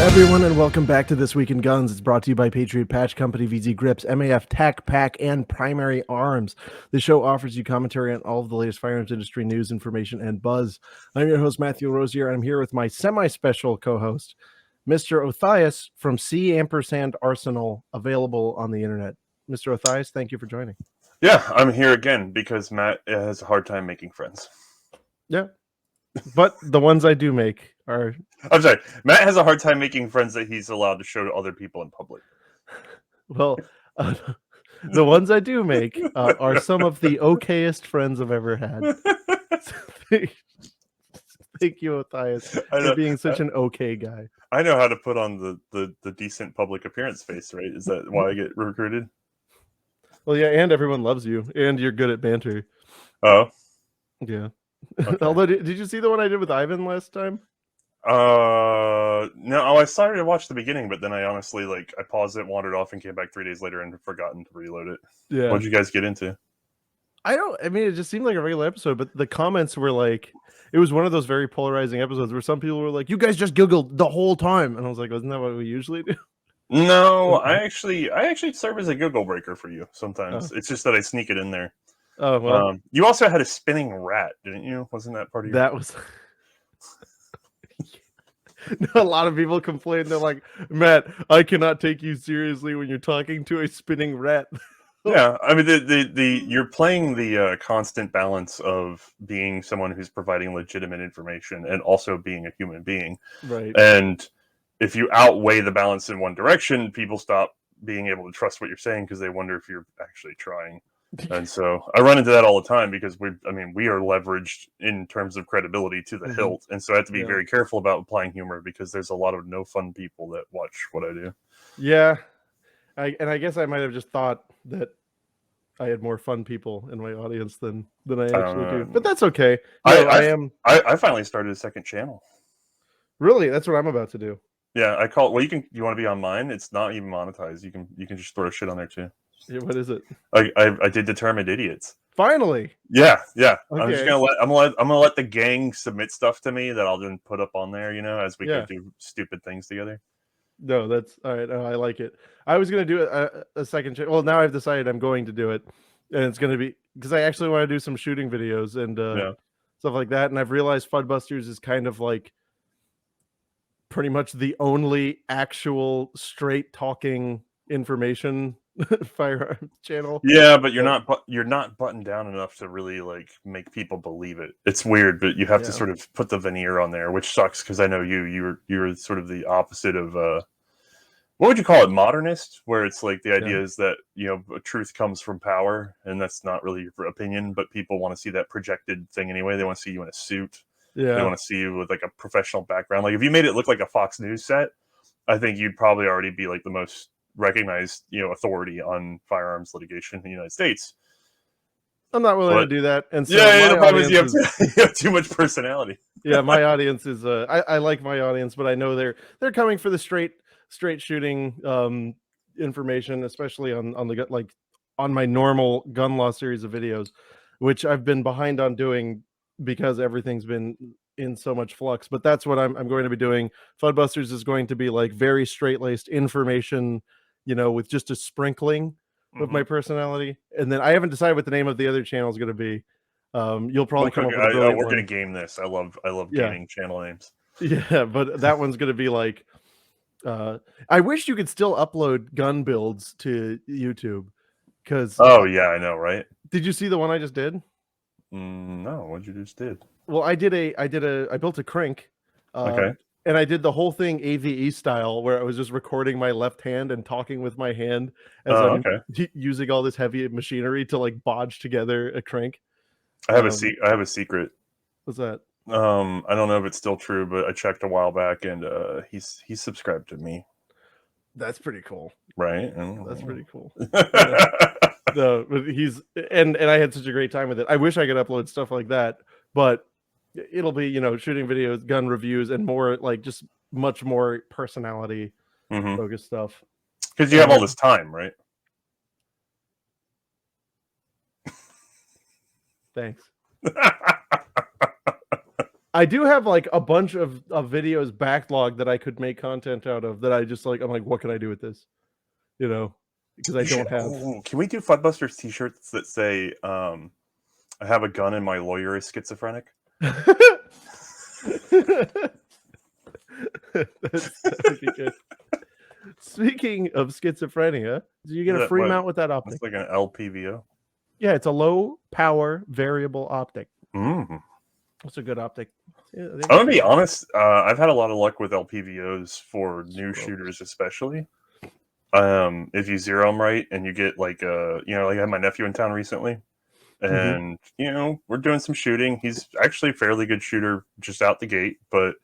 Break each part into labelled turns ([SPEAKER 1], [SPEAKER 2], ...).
[SPEAKER 1] everyone, and welcome back to This Week in Guns. It's brought to you by Patriot Patch Company, VZ Grips, MAF Tac Pack, and Primary Arms. This show offers you commentary on all of the latest firearms industry news, information, and buzz. I'm your host, Matthew Rosier, and I'm here with my semi-special co-host, Mr. Othias from C & Arsenal, available on the internet. Mr. Othias, thank you for joining.
[SPEAKER 2] Yeah, I'm here again because Matt has a hard time making friends.
[SPEAKER 1] Yeah, but the ones I do make are...
[SPEAKER 2] I'm sorry, Matt has a hard time making friends that he's allowed to show to other people in public.
[SPEAKER 1] Well, the ones I do make are some of the okayest friends I've ever had. Thank you, Othias, for being such an okay guy.
[SPEAKER 2] I know how to put on the decent public appearance face, right? Is that why I get recruited?
[SPEAKER 1] Well, yeah, and everyone loves you, and you're good at banter.
[SPEAKER 2] Oh.
[SPEAKER 1] Yeah. Okay. Although, did you see the one I did with Ivan last time?
[SPEAKER 2] No, I started to watch the beginning, but then I honestly, I paused it, wandered off, and came back 3 days later and had forgotten to reload it.
[SPEAKER 1] Yeah.
[SPEAKER 2] What'd you guys get into?
[SPEAKER 1] I mean, it just seemed like a regular episode, but the comments were like, it was one of those very polarizing episodes where some people were like, you guys just giggled the whole time. And I was like, isn't that what we usually do?
[SPEAKER 2] No, I actually serve as a giggle breaker for you sometimes. Oh. It's just that I sneak it in there.
[SPEAKER 1] Oh, well.
[SPEAKER 2] You also had a spinning rat, didn't you? Wasn't that part of your...
[SPEAKER 1] That was... A lot of people complain. They're like, Matt, I cannot take you seriously when you're talking to a spinning rat.
[SPEAKER 2] Yeah, I mean, you're playing the constant balance of being someone who's providing legitimate information and also being a human being.
[SPEAKER 1] Right.
[SPEAKER 2] And if you outweigh the balance in one direction, people stop being able to trust what you're saying because they wonder if you're actually trying. And so I run into that all the time because we are leveraged in terms of credibility to the hilt. And so I have to be very careful about applying humor because there's a lot of no fun people that watch what I do.
[SPEAKER 1] Yeah. I guess I might have just thought that I had more fun people in my audience than I actually do. But that's okay.
[SPEAKER 2] I finally started a second channel.
[SPEAKER 1] Really? That's what I'm about to do.
[SPEAKER 2] Yeah, I call it, well, you want to be on mine? It's not even monetized. You can just throw shit on there too.
[SPEAKER 1] Yeah, what is it?
[SPEAKER 2] I did Determined Idiots.
[SPEAKER 1] Finally.
[SPEAKER 2] Yeah. Okay. I'm just gonna let the gang submit stuff to me that I'll then put up on there, as we go do stupid things together.
[SPEAKER 1] No, that's all right. I like it. I was gonna do a second channel. Well, now I've decided I'm going to do it, and it's gonna be because I actually want to do some shooting videos and stuff like that. And I've realized Fudbusters is kind of like pretty much the only actual straight talking information firearm channel.
[SPEAKER 2] Yeah, but you're not buttoned down enough to really make people believe it. It's weird, but you have to sort of put the veneer on there, which sucks because I know you're sort of the opposite of what would you call it, modernist, where it's like the idea is that truth comes from power, and that's not really your opinion, but people want to see that projected thing anyway. They want to see you in a suit. Yeah, they want to see you with a professional background. Like if you made it look like a Fox News set, I think you'd probably already be the most recognized authority on firearms litigation in the United States.
[SPEAKER 1] I'm not willing to do that, and so
[SPEAKER 2] the problem is you have too much personality.
[SPEAKER 1] Yeah, my audience is I like my audience, but I know they're coming for the straight shooting information, especially on my normal gun law series of videos, which I've been behind on doing because everything's been in so much flux. But that's what I'm going to be doing. Fudbusters is going to be very straight-laced information, with just a sprinkling of my personality. And then I haven't decided what the name of the other channel is going to be. You'll probably come up with a brilliant
[SPEAKER 2] we're
[SPEAKER 1] one.
[SPEAKER 2] going to game this. I love gaming channel names.
[SPEAKER 1] Yeah, but that one's going to be I wish you could still upload gun builds to YouTube.
[SPEAKER 2] Oh yeah, I know, right?
[SPEAKER 1] Did you see the one I just did?
[SPEAKER 2] No, what you just did?
[SPEAKER 1] Well, I built a crank.
[SPEAKER 2] Okay.
[SPEAKER 1] And I did the whole thing AVE style, where I was just recording my left hand and talking with my hand as I'm using all this heavy machinery to bodge together a crank.
[SPEAKER 2] I have a secret.
[SPEAKER 1] What's that?
[SPEAKER 2] I don't know if it's still true, but I checked a while back, and he's subscribed to me.
[SPEAKER 1] That's pretty cool,
[SPEAKER 2] right?
[SPEAKER 1] That's pretty cool. No, but he's and I had such a great time with it. I wish I could upload stuff like that, but it'll be shooting videos, gun reviews, and more just much more personality focused stuff.
[SPEAKER 2] Because you have all this time, right?
[SPEAKER 1] Thanks. I do have like a bunch of videos backlogged that I could make content out of that I just like. I'm like, what can I do with this? You know, because I don't have.
[SPEAKER 2] Oh, can we do Fuddbusters t-shirts that say, "I have a gun and my lawyer is schizophrenic"?
[SPEAKER 1] That would be good. Speaking of schizophrenia, do you get a free mount with that optic?
[SPEAKER 2] It's like an LPVO.
[SPEAKER 1] Yeah, it's a low power variable optic.
[SPEAKER 2] Mm.
[SPEAKER 1] It's a good optic. Yeah,
[SPEAKER 2] I'm gonna be honest. I've had a lot of luck with LPVOs for new shooters, especially. If you zero them right and you get like like I had my nephew in town recently, and we're doing some shooting. He's actually a fairly good shooter just out the gate, but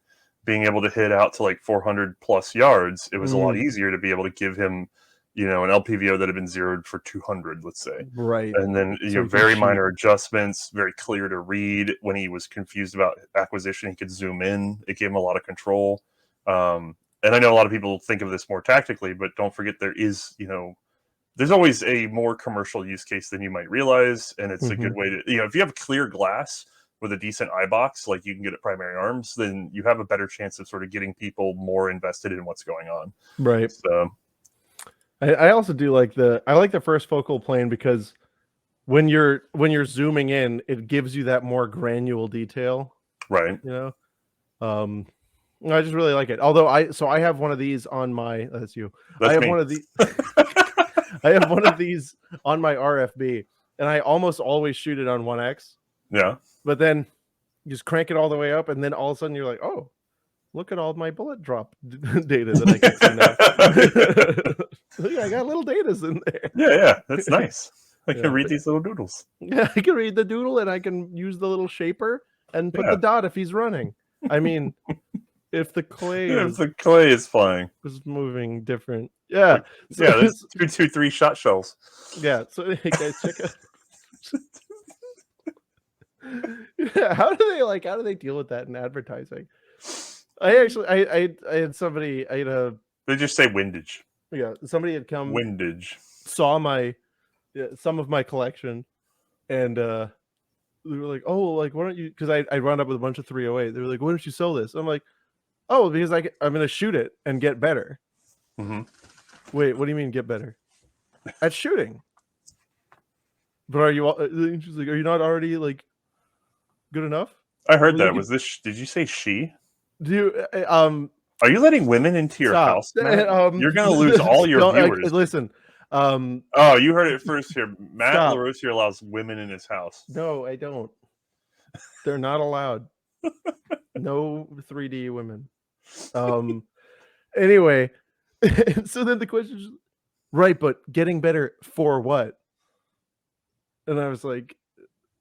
[SPEAKER 2] being able to hit out to like 400 plus yards, it was a lot easier to be able to give him, an LPVO that had been zeroed for 200, let's say.
[SPEAKER 1] Right.
[SPEAKER 2] And then, very minor adjustments, very clear to read. When he was confused about acquisition, he could zoom in. It gave him a lot of control. And I know a lot of people think of this more tactically, but don't forget there is, there's always a more commercial use case than you might realize. And it's a good way to, if you have clear glass with a decent eye box, like you can get at Primary Arms, then you have a better chance of sort of getting people more invested in what's going on.
[SPEAKER 1] Right.
[SPEAKER 2] So
[SPEAKER 1] I also do like the first focal plane because when you're zooming in, it gives you that more granular detail.
[SPEAKER 2] Right.
[SPEAKER 1] I just really like it. Although I have one of these on my I have one of these I have one of these on my RFB, and I almost always shoot it on 1X.
[SPEAKER 2] Yeah.
[SPEAKER 1] But then you just crank it all the way up, and then all of a sudden you're like, oh, look at all my bullet drop data that I can see now. Look, I got little datas in there.
[SPEAKER 2] Yeah, that's nice. I can read these little doodles.
[SPEAKER 1] Yeah, I can read the doodle, and I can use the little shaper and put the dot if he's running. I mean, if the clay
[SPEAKER 2] is flying,
[SPEAKER 1] is moving different. Yeah.
[SPEAKER 2] There's 223 shot shells.
[SPEAKER 1] Yeah. So hey guys, check out. Yeah, how do they deal with that in advertising? I had somebody,
[SPEAKER 2] they just say windage.
[SPEAKER 1] Yeah, somebody had come
[SPEAKER 2] windage,
[SPEAKER 1] saw some of my collection, and they were like, oh, like, why don't you, because I wound up with a bunch of 308. They were like, why don't you sell this? I'm like, oh, because I'm gonna shoot it and get better. Wait, what do you mean get better? At shooting. But are you, she's like, are you not already like good enough?
[SPEAKER 2] I heard that. Was this, did you say she?
[SPEAKER 1] Do you
[SPEAKER 2] are you letting women into your house, Matt? You're gonna lose all your viewers.
[SPEAKER 1] Listen.
[SPEAKER 2] Oh, you heard it first here. Matt LaRosier allows women in his house.
[SPEAKER 1] No, I don't. They're not allowed. No 3D women. Anyway, so then the question is, right, but getting better for what? And I was like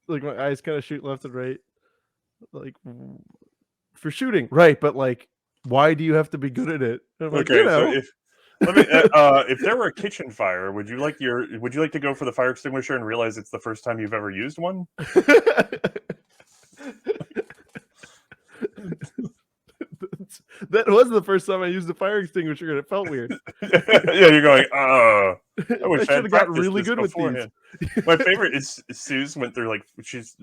[SPEAKER 1] my eyes kind of shoot left and right, like, for shooting, right? But like, why do you have to be good at it? I'm like,
[SPEAKER 2] so if there were a kitchen fire, would you like to go for the fire extinguisher and realize it's the first time you've ever used one?
[SPEAKER 1] That was the first time I used the fire extinguisher, and it felt weird.
[SPEAKER 2] Yeah, you're going, I wish I
[SPEAKER 1] should have got really good beforehand.
[SPEAKER 2] With these. My favorite is Suze went through, like, Suze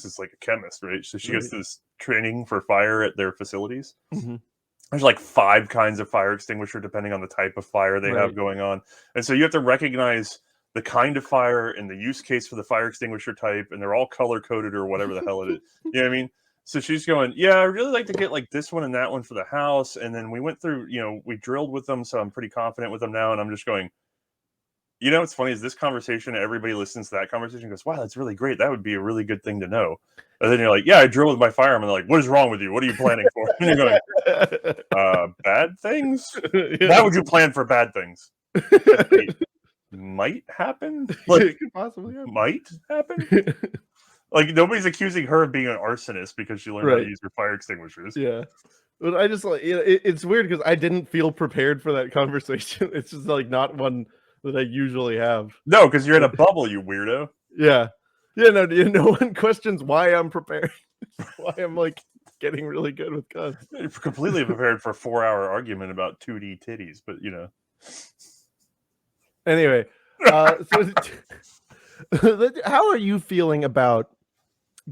[SPEAKER 2] is like a chemist, right? So she goes to this training for fire at their facilities. There's like 5 kinds of fire extinguisher depending on the type of fire they have going on. And so you have to recognize the kind of fire and the use case for the fire extinguisher type, and they're all color coded or whatever the hell it is. You know what I mean? So she's going, yeah, I really like to get like this one and that one for the house. And then we went through, we drilled with them, so I'm pretty confident with them now. And I'm just going, what's funny is this conversation, everybody listens to that conversation and goes, wow, that's really great. That would be a really good thing to know. And then you're like, yeah, I drill with my firearm. And they're like, what is wrong with you? What are you planning for? And you're going, bad things? Why would you plan for bad things? Might happen? Like,
[SPEAKER 1] it could possibly happen.
[SPEAKER 2] Might happen? Like, nobody's accusing her of being an arsonist because she learned how to use her fire extinguishers.
[SPEAKER 1] Yeah. But I just like, it's weird because I didn't feel prepared for that conversation. It's just like not one that I usually have.
[SPEAKER 2] No, because you're in a bubble, you weirdo.
[SPEAKER 1] Yeah. Yeah, no one questions why I'm preparing. Why I'm like getting really good with guns.
[SPEAKER 2] You're completely prepared for a 4-hour argument about 2D titties, but
[SPEAKER 1] Anyway, how are you feeling about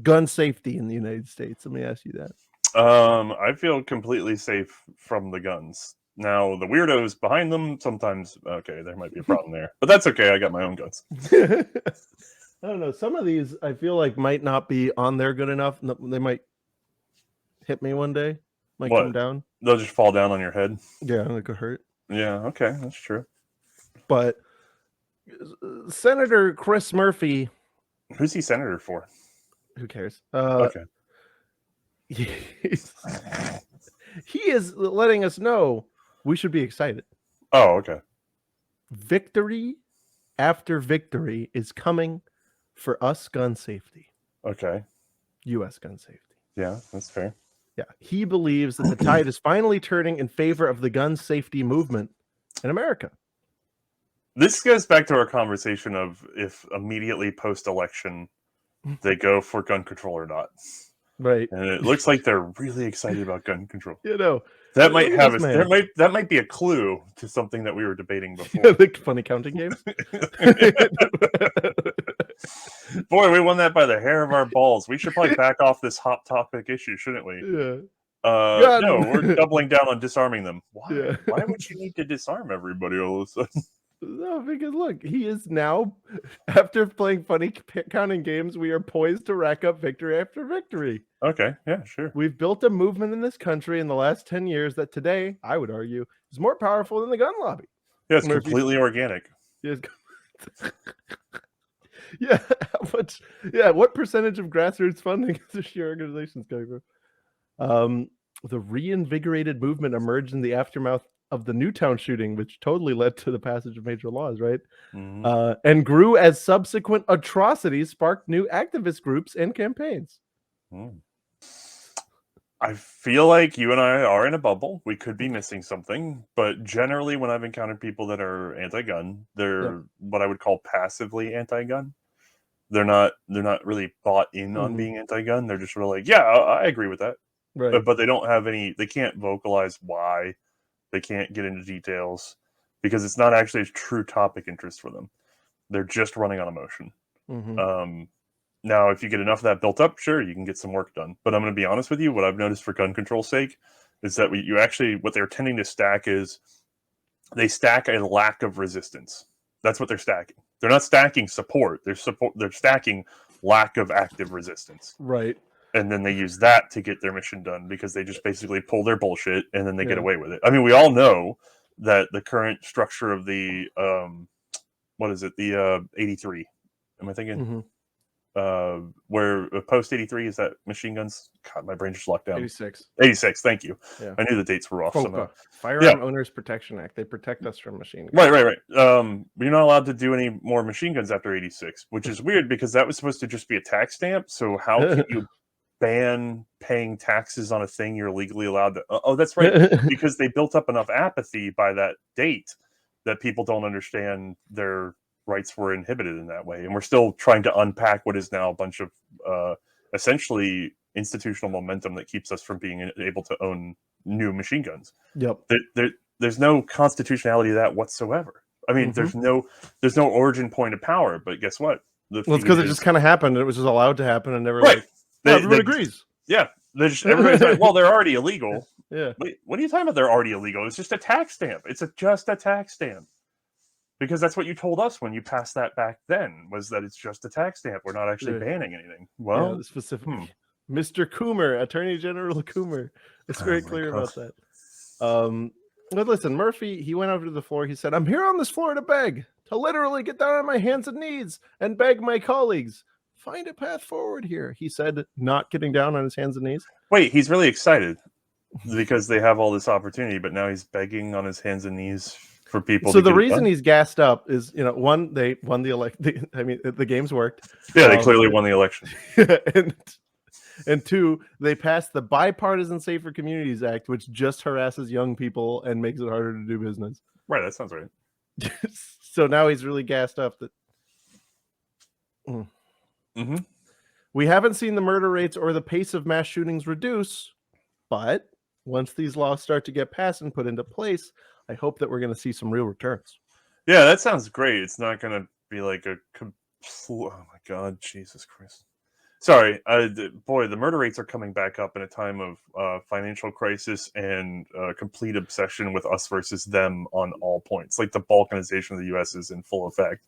[SPEAKER 1] gun safety in the United States? Let me ask you that.
[SPEAKER 2] I feel completely safe from the guns. Now, the weirdos behind them, sometimes, okay, there might be a problem there. But that's okay, I got my own guns.
[SPEAKER 1] I don't know. Some of these I feel like might not be on there good enough. They might hit me one day. Might come down.
[SPEAKER 2] They'll just fall down on your head?
[SPEAKER 1] Yeah, it could hurt.
[SPEAKER 2] Yeah, okay, that's true.
[SPEAKER 1] But Senator Chris Murphy...
[SPEAKER 2] Who's he senator for?
[SPEAKER 1] Who cares?
[SPEAKER 2] Okay.
[SPEAKER 1] He is letting us know we should be excited.
[SPEAKER 2] Oh, okay.
[SPEAKER 1] Victory after victory is coming for us gun safety.
[SPEAKER 2] Okay.
[SPEAKER 1] U.S. gun safety.
[SPEAKER 2] Yeah, that's fair.
[SPEAKER 1] Yeah. He believes that the tide is finally turning in favor of the gun safety movement in America.
[SPEAKER 2] This goes back to our conversation of if immediately post-election they go for gun control or not.
[SPEAKER 1] Right.
[SPEAKER 2] And it looks like they're really excited about gun control.
[SPEAKER 1] You know,
[SPEAKER 2] that might have that might be a clue to something that we were debating before.
[SPEAKER 1] The funny counting games.
[SPEAKER 2] Boy, we won that by the hair of our balls. We should probably back off this hot topic issue, shouldn't we?
[SPEAKER 1] Yeah.
[SPEAKER 2] No, we're doubling down on disarming them. Why?
[SPEAKER 1] Yeah.
[SPEAKER 2] Why would you need to disarm everybody all of a sudden?
[SPEAKER 1] No, because look, he is now, after playing funny counting games, we are poised to rack up victory after victory.
[SPEAKER 2] Okay, yeah, sure.
[SPEAKER 1] We've built a movement in this country in the last 10 years that today, I would argue, is more powerful than the gun lobby.
[SPEAKER 2] Yeah, it's completely organic.
[SPEAKER 1] Yeah, what percentage of grassroots funding is this your organization's coming from? The reinvigorated movement emerged in the aftermath of the Newtown shooting, which totally led to the passage of major laws, right?
[SPEAKER 2] Mm-hmm.
[SPEAKER 1] And grew as subsequent atrocities sparked new activist groups and campaigns.
[SPEAKER 2] I feel like you and I are in a bubble. We could be missing something, but generally when I've encountered people that are anti-gun, they're what I would call passively anti-gun. They're not really bought in on being anti-gun. They're just sort of like, yeah, I agree with that.
[SPEAKER 1] Right.
[SPEAKER 2] But they don't have they can't vocalize why. They can't get into details because it's not actually a true topic interest for them. They're just running on emotion. Now, if you get enough of that built up, sure, you can get some work done. But I'm going to be honest with you. What I've noticed for gun control's sake is that what they're tending to stack is they stack a lack of resistance. That's what they're stacking. They're not stacking support. They're stacking lack of active resistance.
[SPEAKER 1] Right.
[SPEAKER 2] And then they use that to get their mission done because they just basically pull their bullshit and then they get away with it. I mean, we all know that the current structure of the, the 83. Am I thinking? Where post 83 is that machine guns? God, my brain just locked down.
[SPEAKER 1] 86.
[SPEAKER 2] 86, thank you.
[SPEAKER 1] Yeah.
[SPEAKER 2] I knew the dates were off somehow.
[SPEAKER 1] Firearm Owners Protection Act. They protect us from machine guns.
[SPEAKER 2] Right. You're not allowed to do any more machine guns after 86, which is weird because that was supposed to just be a tax stamp. So how can you ban paying taxes on a thing you're legally allowed to? Oh, that's right. Because they built up enough apathy by that date that people don't understand their rights were inhibited in that way. And we're still trying to unpack what is now a bunch of essentially institutional momentum that keeps us from being able to own new machine guns.
[SPEAKER 1] Yep.
[SPEAKER 2] There's no constitutionality to that whatsoever. I mean, there's no origin point of power, but guess what?
[SPEAKER 1] It's because it just kind of happened. It was just allowed to happen and never everyone agrees.
[SPEAKER 2] Yeah. Everybody's like, well, they're already illegal.
[SPEAKER 1] Yeah.
[SPEAKER 2] Wait, what are you talking about? They're already illegal. It's just a tax stamp. It's just a tax stamp. Because that's what you told us when you passed that back then, was that it's just a tax stamp. We're not actually banning anything. Well,
[SPEAKER 1] specifically, Mr. Coomer, Attorney General Coomer, it's very clear about that. But listen, Murphy, he went over to the floor. He said, I'm here on this floor to beg, to literally get down on my hands and knees and beg my colleagues. Find a path forward here. He said, not getting down on his hands and knees.
[SPEAKER 2] Wait, he's really excited because they have all this opportunity, but now he's begging on his hands and knees for people.
[SPEAKER 1] So the reason he's gassed up is, one, they won the election. I mean, the games worked.
[SPEAKER 2] Yeah, they clearly won the election.
[SPEAKER 1] And two, they passed the Bipartisan Safer Communities Act, which just harasses young people and makes it harder to do business.
[SPEAKER 2] Right, that sounds right.
[SPEAKER 1] So now he's really gassed up that. We haven't seen the murder rates or the pace of mass shootings reduce, but once these laws start to get passed and put into place, I hope that we're going to see some real returns.
[SPEAKER 2] Yeah, that sounds great. It's not going to be like oh my God, Jesus Christ. Sorry, boy, the murder rates are coming back up in a time of financial crisis and complete obsession with us versus them on all points. Like the balkanization of the U.S. is in full effect.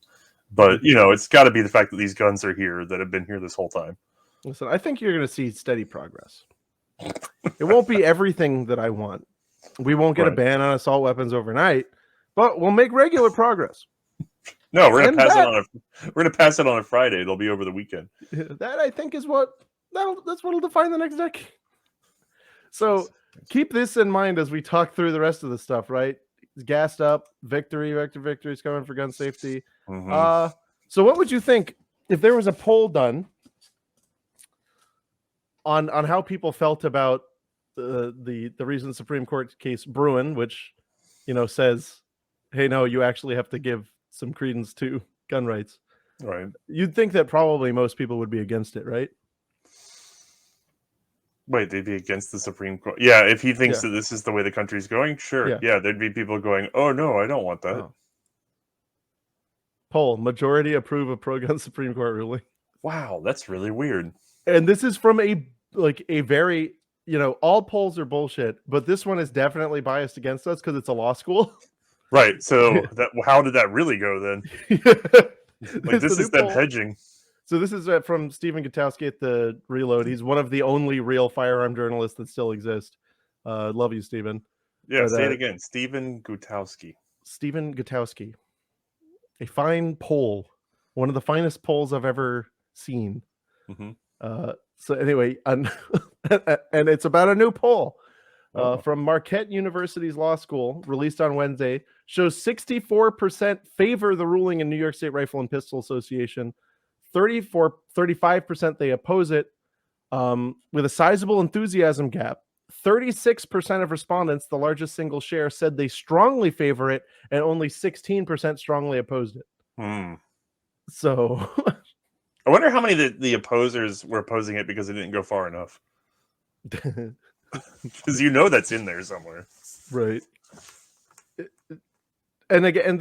[SPEAKER 2] But, it's got to be the fact that these guns are here that have been here this whole time.
[SPEAKER 1] Listen, I think you're going to see steady progress. It won't be everything that I want. We won't get a ban on assault weapons overnight, but we'll make regular progress.
[SPEAKER 2] No, we're gonna pass it on a Friday. It'll be over the weekend.
[SPEAKER 1] That I think is that's what'll define the next decade. So keep this in mind as we talk through the rest of the stuff, right? It's gassed up, victory is coming for gun safety.
[SPEAKER 2] Mm-hmm.
[SPEAKER 1] So what would you think if there was a poll done on how people felt about the recent Supreme Court case Bruen, which says, hey, no, you actually have to give some credence to gun rights.
[SPEAKER 2] Right.
[SPEAKER 1] You'd think that probably most people would be against it, right?
[SPEAKER 2] Wait, they'd be against the Supreme Court? Yeah, if he thinks that this is the way the country's going, sure. Yeah, there'd be people going, oh, no, I don't want that. Oh.
[SPEAKER 1] Poll, majority approve of pro-gun Supreme Court ruling.
[SPEAKER 2] Wow, that's really weird.
[SPEAKER 1] And this is from a very, all polls are bullshit, but this one is definitely biased against us because it's a law school.
[SPEAKER 2] Right. So how did that really go then? This is them hedging.
[SPEAKER 1] So this is from Stephen Gutowski at the Reload. He's one of the only real firearm journalists that still exist. Love you, Stephen.
[SPEAKER 2] Yeah, but, say it again. Stephen Gutowski.
[SPEAKER 1] Stephen Gutowski. A fine poll. One of the finest polls I've ever seen.
[SPEAKER 2] Mm-hmm.
[SPEAKER 1] So anyway, and it's about a new poll. From Marquette University's law school, released on Wednesday, shows 64% favor the ruling in New York State Rifle and Pistol Association. 35% they oppose it, with a sizable enthusiasm gap. 36% of respondents, the largest single share, said they strongly favor it, and only 16% strongly opposed it. So
[SPEAKER 2] I wonder how many the opposers were opposing it because it didn't go far enough. Because that's in there somewhere,
[SPEAKER 1] right? And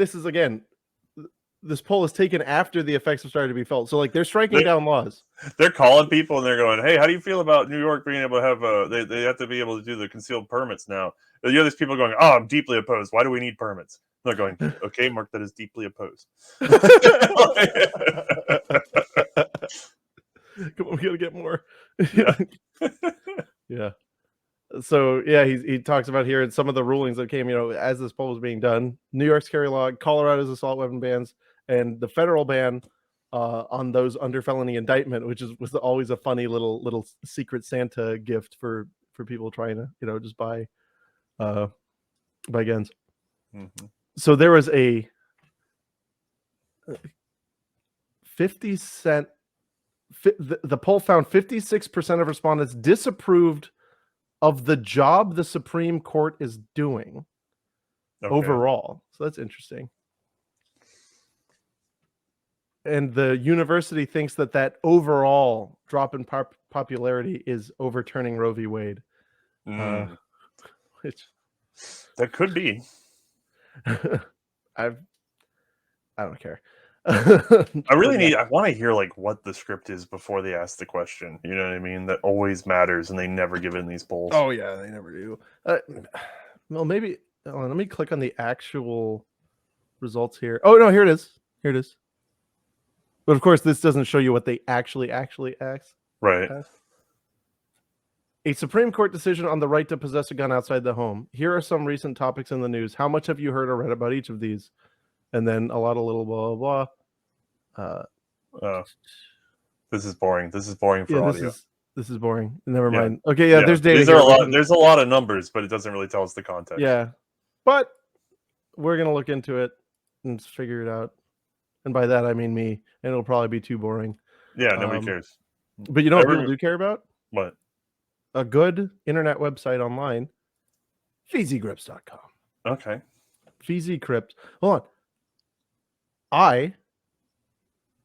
[SPEAKER 1] this poll is taken after the effects have started to be felt. So they're striking down laws. They're
[SPEAKER 2] calling people and they're going, "Hey, how do you feel about New York being able to have they have to be able to do the concealed permits now?" These people going, "Oh, I'm deeply opposed. Why do we need permits?" They're going, "Okay, Mark, that is deeply opposed."
[SPEAKER 1] Come on, we gotta get more. Yeah. So he talks about here in some of the rulings that came, as this poll was being done. New York's carry law, Colorado's assault weapon bans, and the federal ban on those under felony indictment, which was always a funny little secret Santa gift for people trying to just buy guns. Mm-hmm. So there was a 50-cent. The poll found 56% of respondents disapproved of the job the Supreme Court is doing overall. So that's interesting. And the university thinks that overall drop in popularity is overturning Roe v. Wade. Which
[SPEAKER 2] that could be.
[SPEAKER 1] I don't care.
[SPEAKER 2] I want to hear what the script is before they ask the question. You know what I mean? That always matters, and they never give in these polls.
[SPEAKER 1] Oh yeah, they never do. Well, maybe let me click on the actual results here. Oh no, here it is. But of course, this doesn't show you what they actually asked.
[SPEAKER 2] Right.
[SPEAKER 1] A Supreme Court decision on the right to possess a gun outside the home. Here are some recent topics in the news. How much have you heard or read about each of these? And then a lot of little blah blah blah.
[SPEAKER 2] This is boring. This is boring for audio.
[SPEAKER 1] This is boring. Never mind. Okay, there's data.
[SPEAKER 2] These are a lot. There's a lot of numbers, but it doesn't really tell us the context.
[SPEAKER 1] Yeah, but we're gonna look into it and figure it out. And by that I mean me, and it'll probably be too boring.
[SPEAKER 2] Yeah, nobody cares.
[SPEAKER 1] But you know what people do care about?
[SPEAKER 2] What?
[SPEAKER 1] A good internet website online, feezygrips.com.
[SPEAKER 2] Okay.
[SPEAKER 1] Feezygrips. Hold on. I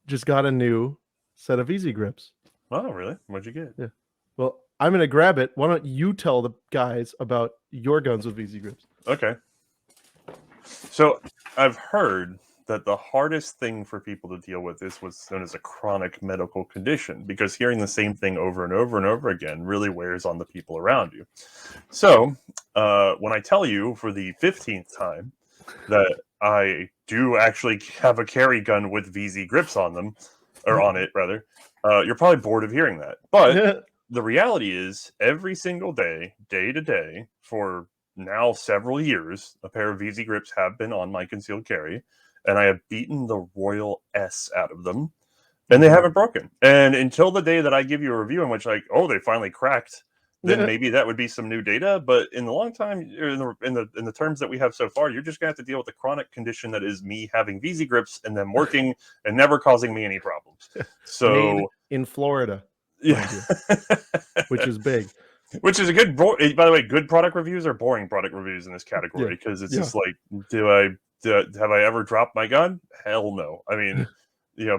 [SPEAKER 1] just got a new set of Easy Grips.
[SPEAKER 2] Oh, really? What'd you get?
[SPEAKER 1] Yeah. Well, I'm going to grab it. Why don't you tell the guys about your guns with Easy Grips?
[SPEAKER 2] Okay. So I've heard that the hardest thing for people to deal with is what's known as a chronic medical condition, because hearing the same thing over and over and over again really wears on the people around you. So when I tell you for the 15th time that I do actually have a carry gun with VZ grips on them, or on it rather, you're probably bored of hearing that. But the reality is, every single day, day to day, for now several years, a pair of VZ grips have been on my concealed carry, and I have beaten the royal S out of them, and they haven't broken. And until the day that I give you a review in which, like, oh, they finally cracked, then maybe that would be some new data. But in the long time, in the terms that we have so far, you're just gonna have to deal with the chronic condition that is me having VZ grips and them working and never causing me any problems. So
[SPEAKER 1] made in Florida,
[SPEAKER 2] yeah,
[SPEAKER 1] which is big.
[SPEAKER 2] Which is a good, by the way, good product reviews are boring product reviews in this category, because it's just like, have I ever dropped my gun? Hell no. I mean,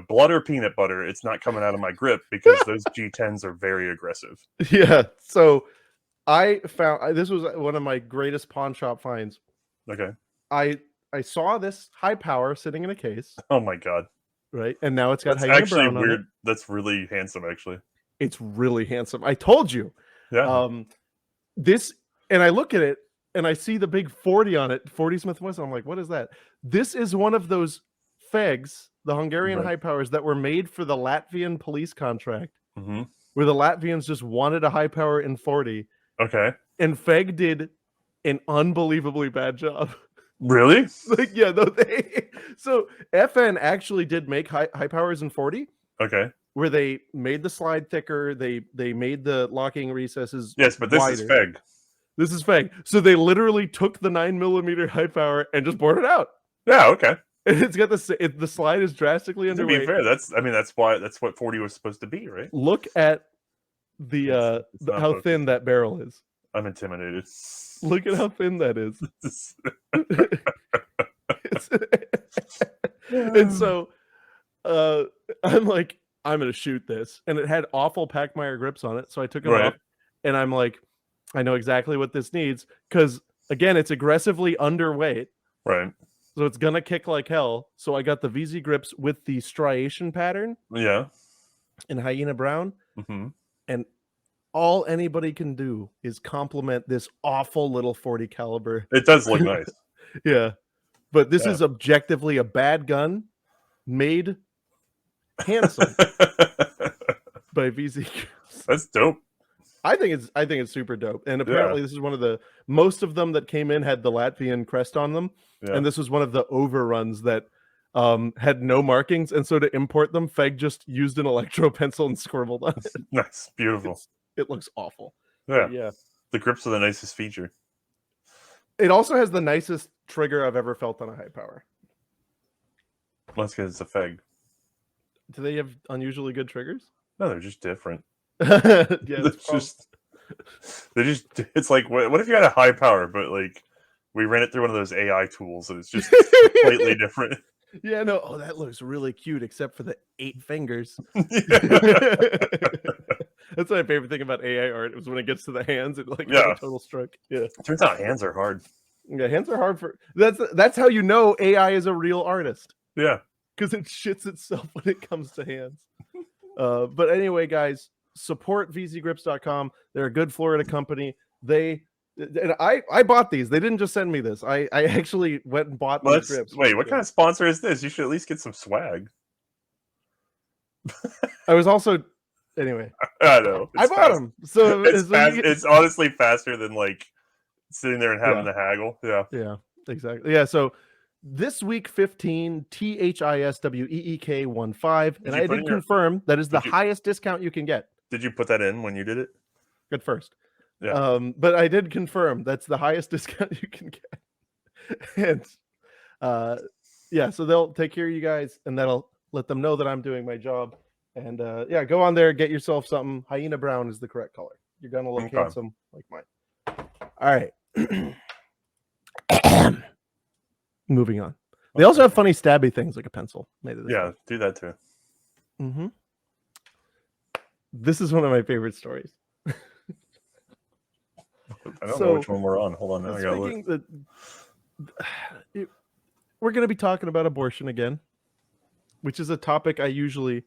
[SPEAKER 2] blood or peanut butter, it's not coming out of my grip, because those G10s are very aggressive.
[SPEAKER 1] Yeah. So I found, this was one of my greatest pawn shop finds.
[SPEAKER 2] Okay.
[SPEAKER 1] I saw this high power sitting in a case.
[SPEAKER 2] Oh my God.
[SPEAKER 1] Right. And now it's got
[SPEAKER 2] That's
[SPEAKER 1] hyena
[SPEAKER 2] actually
[SPEAKER 1] brown on
[SPEAKER 2] weird.
[SPEAKER 1] it.
[SPEAKER 2] That's really handsome, actually.
[SPEAKER 1] It's really handsome. I told you.
[SPEAKER 2] Yeah.
[SPEAKER 1] This, and I look at it and I see the big 40 on it, 40 Smith & Wesson. I'm like, what is that? This is one of those FEGs, the Hungarian high powers, that were made for the Latvian police contract, where the Latvians just wanted a high power in 40.
[SPEAKER 2] Okay.
[SPEAKER 1] And FEG did an unbelievably bad job.
[SPEAKER 2] Really?
[SPEAKER 1] Like, yeah, no, so FN actually did make high powers in 40.
[SPEAKER 2] Okay.
[SPEAKER 1] Where they made the slide thicker, they made the locking recesses.
[SPEAKER 2] Yes, but this
[SPEAKER 1] wider.
[SPEAKER 2] is FEG.
[SPEAKER 1] This is FEG. So they literally took the 9mm high power and just bored it out.
[SPEAKER 2] Yeah, okay.
[SPEAKER 1] And it's got the slide is drastically underweight.
[SPEAKER 2] To be fair, that's what 40 was supposed to be, right?
[SPEAKER 1] Look at the how thin that barrel is.
[SPEAKER 2] I'm intimidated.
[SPEAKER 1] Look at how thin that is. And so I'm like, I'm gonna shoot this, and it had awful Pachmeyer grips on it, so I took them off, and I'm like, I know exactly what this needs, because again, it's aggressively underweight,
[SPEAKER 2] right?
[SPEAKER 1] So it's gonna kick like hell. So I got the VZ grips with the striation pattern, in hyena brown, and all anybody can do is compliment this awful little 40 caliber.
[SPEAKER 2] It does look nice.
[SPEAKER 1] Yeah, but this is objectively a bad gun made handsome by VZ.
[SPEAKER 2] That's dope.
[SPEAKER 1] I think it's super dope. And apparently this is one of the, most of them that came in had the Latvian crest on them. And this was one of the overruns that had no markings, and so to import them, FEG just used an electro pencil and scribbled on it.
[SPEAKER 2] Nice, beautiful.
[SPEAKER 1] It looks awful.
[SPEAKER 2] Yeah. The grips are the nicest feature.
[SPEAKER 1] It also has the nicest trigger I've ever felt on a high power.
[SPEAKER 2] Well, that's because it's a FEG.
[SPEAKER 1] Do they have unusually good triggers?
[SPEAKER 2] No, they're just different.
[SPEAKER 1] Yeah,
[SPEAKER 2] it's like, what if you had a high power, but like we ran it through one of those AI tools and it's just completely different.
[SPEAKER 1] Yeah, no, oh, that looks really cute, except for the 8 fingers. That's my favorite thing about AI art, is when it gets to the hands, it like a total stroke. Yeah.
[SPEAKER 2] Turns out hands are hard.
[SPEAKER 1] Yeah, hands are hard for that's how you know AI is a real artist.
[SPEAKER 2] Yeah.
[SPEAKER 1] Because it shits itself when it comes to hands. But anyway, guys, support vzgrips.com. They're a good Florida company. And I bought these. They didn't just send me this. I actually went and bought these grips.
[SPEAKER 2] Wait, what kind of sponsor is this? You should at least get some swag.
[SPEAKER 1] I was also, anyway.
[SPEAKER 2] I know.
[SPEAKER 1] I bought them. So
[SPEAKER 2] it's honestly faster than like sitting there and having to haggle. Yeah.
[SPEAKER 1] Yeah, exactly. Yeah. So this week 15 THISWEEK15, and I did confirm that is the highest discount you can get. Did
[SPEAKER 2] you put that in when you did it?
[SPEAKER 1] Good first.
[SPEAKER 2] Yeah.
[SPEAKER 1] But I did confirm that's the highest discount you can get. And yeah, so they'll take care of you guys, and that'll let them know that I'm doing my job. And yeah, go on there, get yourself something. Hyena brown is the correct color. You're gonna look handsome like mine. All right. Moving on. They also have funny stabby things like a pencil made of this.
[SPEAKER 2] Yeah, do that too.
[SPEAKER 1] Mm-hmm. This is one of my favorite stories.
[SPEAKER 2] I don't know which one we're on. Hold on, now I gotta look.
[SPEAKER 1] we're going to be talking about abortion again, which is a topic I usually.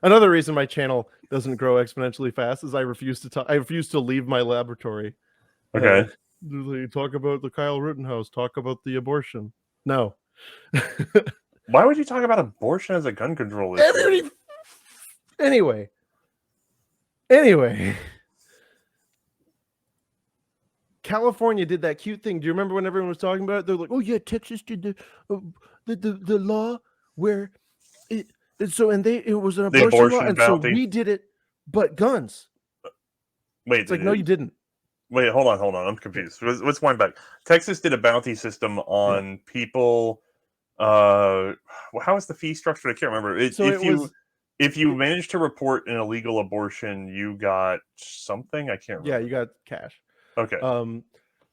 [SPEAKER 1] Another reason my channel doesn't grow exponentially fast is I refuse to leave my laboratory.
[SPEAKER 2] Okay.
[SPEAKER 1] Talk about the Kyle Rittenhouse. Talk about the abortion. No.
[SPEAKER 2] Why would you talk about abortion as a gun control issue?
[SPEAKER 1] Anyway. California did that cute thing. Do you remember when everyone was talking about it? They're like, "Oh yeah, Texas did the law where it was an abortion law, and
[SPEAKER 2] bounty.
[SPEAKER 1] So we did it, but guns."
[SPEAKER 2] Wait,
[SPEAKER 1] it's like, no, you didn't.
[SPEAKER 2] Wait, hold on. I'm confused. Let's wind back. Texas did a bounty system on people. How is the fee structured? I can't remember. If you managed to report an illegal abortion, you got something. I can't remember.
[SPEAKER 1] Yeah, you got cash.
[SPEAKER 2] Okay.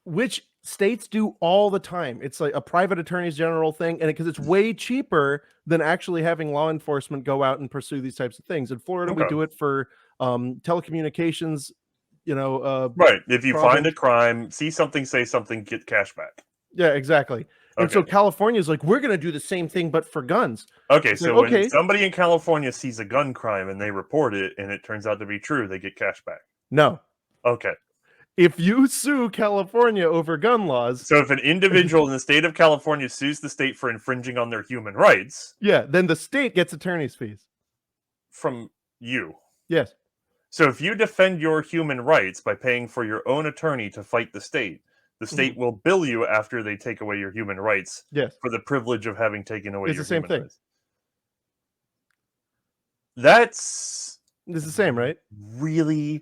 [SPEAKER 1] Which states do all the time. It's like a private attorneys general thing, and because it's way cheaper than actually having law enforcement go out and pursue these types of things. In Florida, we do it for telecommunications.
[SPEAKER 2] Right. If you find a crime, see something, say something, get cash back.
[SPEAKER 1] Yeah, exactly. And so California is like, we're going to do the same thing, but for guns.
[SPEAKER 2] Okay, so when somebody in California sees a gun crime and they report it, and it turns out to be true, they get cash back.
[SPEAKER 1] No.
[SPEAKER 2] Okay.
[SPEAKER 1] If you sue California over gun laws...
[SPEAKER 2] So if an individual in the state of California sues the state for infringing on their human rights...
[SPEAKER 1] Yeah, then the state gets attorney's fees.
[SPEAKER 2] From you?
[SPEAKER 1] Yes.
[SPEAKER 2] So if you defend your human rights by paying for your own attorney to fight the state will bill you after they take away your human rights for the privilege of having taken away your human rights. It's the same thing.
[SPEAKER 1] It's the same, right?
[SPEAKER 2] Really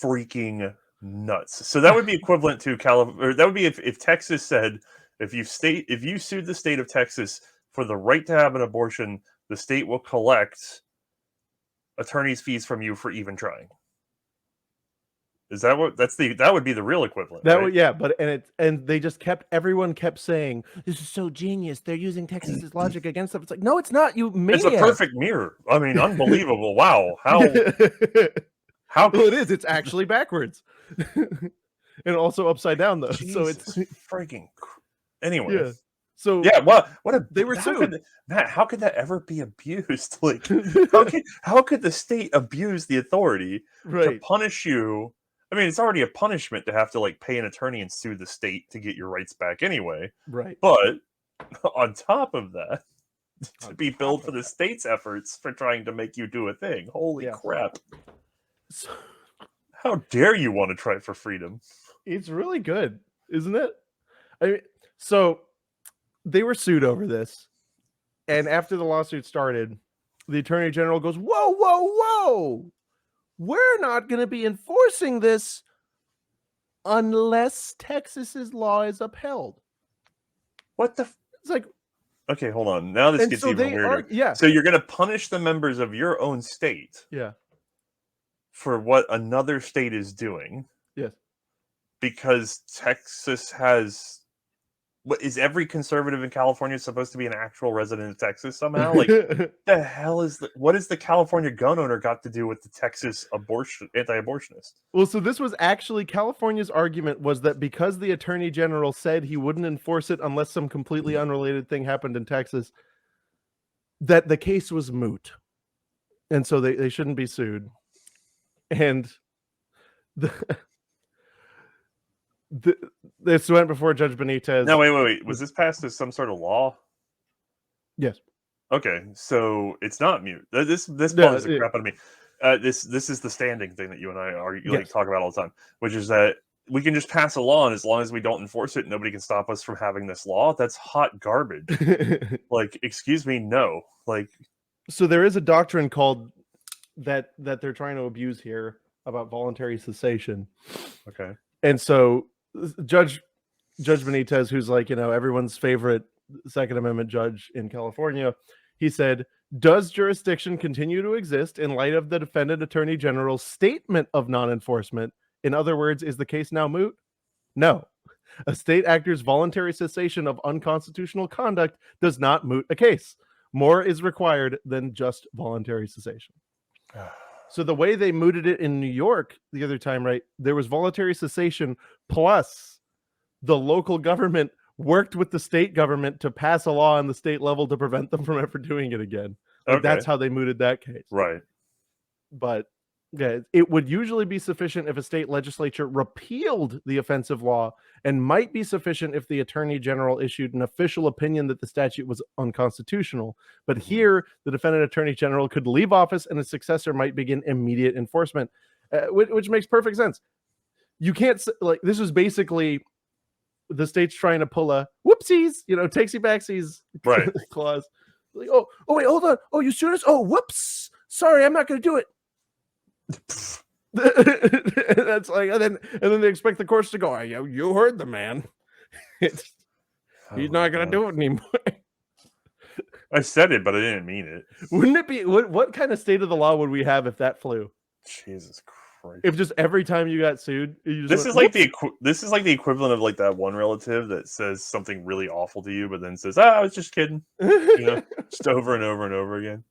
[SPEAKER 2] freaking nuts. So that would be equivalent to that would be if Texas said, if you sued the state of Texas for the right to have an abortion, the state will collect attorney's fees from you for even trying. Is that what that would be the real equivalent?
[SPEAKER 1] That
[SPEAKER 2] right?
[SPEAKER 1] would, yeah, but they just everyone kept saying, this is so genius. They're using Texas's logic against them. It's like, no, it's not. You maniac.
[SPEAKER 2] It's a perfect mirror. I mean, unbelievable. Wow. How
[SPEAKER 1] well, it is. It's actually backwards. And also upside down though.
[SPEAKER 2] Jesus,
[SPEAKER 1] so it's
[SPEAKER 2] freaking anyway.
[SPEAKER 1] Yeah. So
[SPEAKER 2] yeah, they were
[SPEAKER 1] sued.
[SPEAKER 2] Matt, how could that ever be abused? Like how could the state abuse the authority to punish you? I mean, it's already a punishment to have to pay an attorney and sue the state to get your rights back anyway.
[SPEAKER 1] Right.
[SPEAKER 2] But on top of that, to be billed for the state's efforts for trying to make you do a thing. Holy crap.
[SPEAKER 1] So,
[SPEAKER 2] how dare you want to try for freedom?
[SPEAKER 1] It's really good, isn't it? I mean, so they were sued over this. And after the lawsuit started, the attorney general goes, whoa, whoa, whoa. We're not going to be enforcing this unless Texas's law is upheld.
[SPEAKER 2] What the?
[SPEAKER 1] It's like,
[SPEAKER 2] okay, hold on. Now this gets even weirder. So you're going to punish the members of your own state.
[SPEAKER 1] Yeah.
[SPEAKER 2] For what another state is doing.
[SPEAKER 1] Yes. Because
[SPEAKER 2] Texas has. What is every conservative in California supposed to be an actual resident of Texas somehow? Like, the hell is what has the California gun owner got to do with the Texas anti-abortionist?
[SPEAKER 1] Well, so this was actually California's argument was that because the attorney general said he wouldn't enforce it unless some completely unrelated thing happened in Texas, that the case was moot. And so they shouldn't be sued. And this went before Judge Benitez.
[SPEAKER 2] No, wait. Was this passed as some sort of law?
[SPEAKER 1] Yes.
[SPEAKER 2] Okay, so it's not mute. This bothers the crap out of me. This is the standing thing that you and I talk about all the time, which is that we can just pass a law, and as long as we don't enforce it, nobody can stop us from having this law. That's hot garbage. Excuse me, no.
[SPEAKER 1] So there is a doctrine called that they're trying to abuse here about voluntary cessation.
[SPEAKER 2] Okay.
[SPEAKER 1] And so Judge Benitez, who's everyone's favorite Second Amendment judge in California, he said, does jurisdiction continue to exist in light of the defendant attorney general's statement of non-enforcement? In other words, is the case now moot? No. A state actor's voluntary cessation of unconstitutional conduct does not moot a case. More is required than just voluntary cessation. So the way they mooted it in New York the other time, right, there was voluntary cessation plus the local government worked with the state government to pass a law on the state level to prevent them from ever doing it again. Like,
[SPEAKER 2] Okay.
[SPEAKER 1] that's how they mooted that case.
[SPEAKER 2] Right.
[SPEAKER 1] But yeah, it would usually be sufficient if a state legislature repealed the offensive law, and might be sufficient if the attorney general issued an official opinion that the statute was unconstitutional. But here, the defendant attorney general could leave office and a successor might begin immediate enforcement, which makes perfect sense. You can't, like, this is basically the state's trying to pull a whoopsies, takesy backsies
[SPEAKER 2] Right.
[SPEAKER 1] clause. Like, oh, wait, hold on. Oh, you students? Oh, whoops. Sorry, I'm not going to do it. That's like, and then they expect the courts to go, oh, you heard the man. He's not going to do it anymore.
[SPEAKER 2] I said it, but I didn't mean it.
[SPEAKER 1] Wouldn't it be, what kind of state of the law would we have if that flew?
[SPEAKER 2] Jesus Christ.
[SPEAKER 1] If just every time you got sued,
[SPEAKER 2] this is like the equivalent of like that one relative that says something really awful to you, but then says, I was just kidding. Just over and over and over again.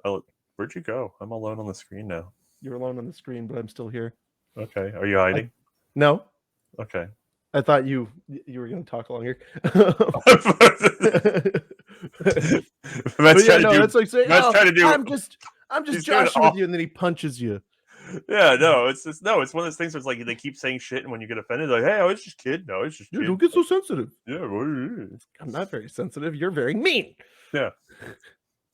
[SPEAKER 2] Oh, where'd you go? I'm alone on the screen now.
[SPEAKER 1] You're alone on the screen, but I'm still here.
[SPEAKER 2] Okay. Are you hiding?
[SPEAKER 1] No.
[SPEAKER 2] Okay.
[SPEAKER 1] I thought you were going to talk longer. That's like saying, I'm just joshing with you, and then he punches you.
[SPEAKER 2] Yeah, no, it's one of those things where it's like they keep saying shit, and when you get offended, like, hey, I was just kidding. No, it's just kidding.
[SPEAKER 1] Don't get so sensitive.
[SPEAKER 2] Yeah,
[SPEAKER 1] I'm not very sensitive. You're very mean.
[SPEAKER 2] Yeah.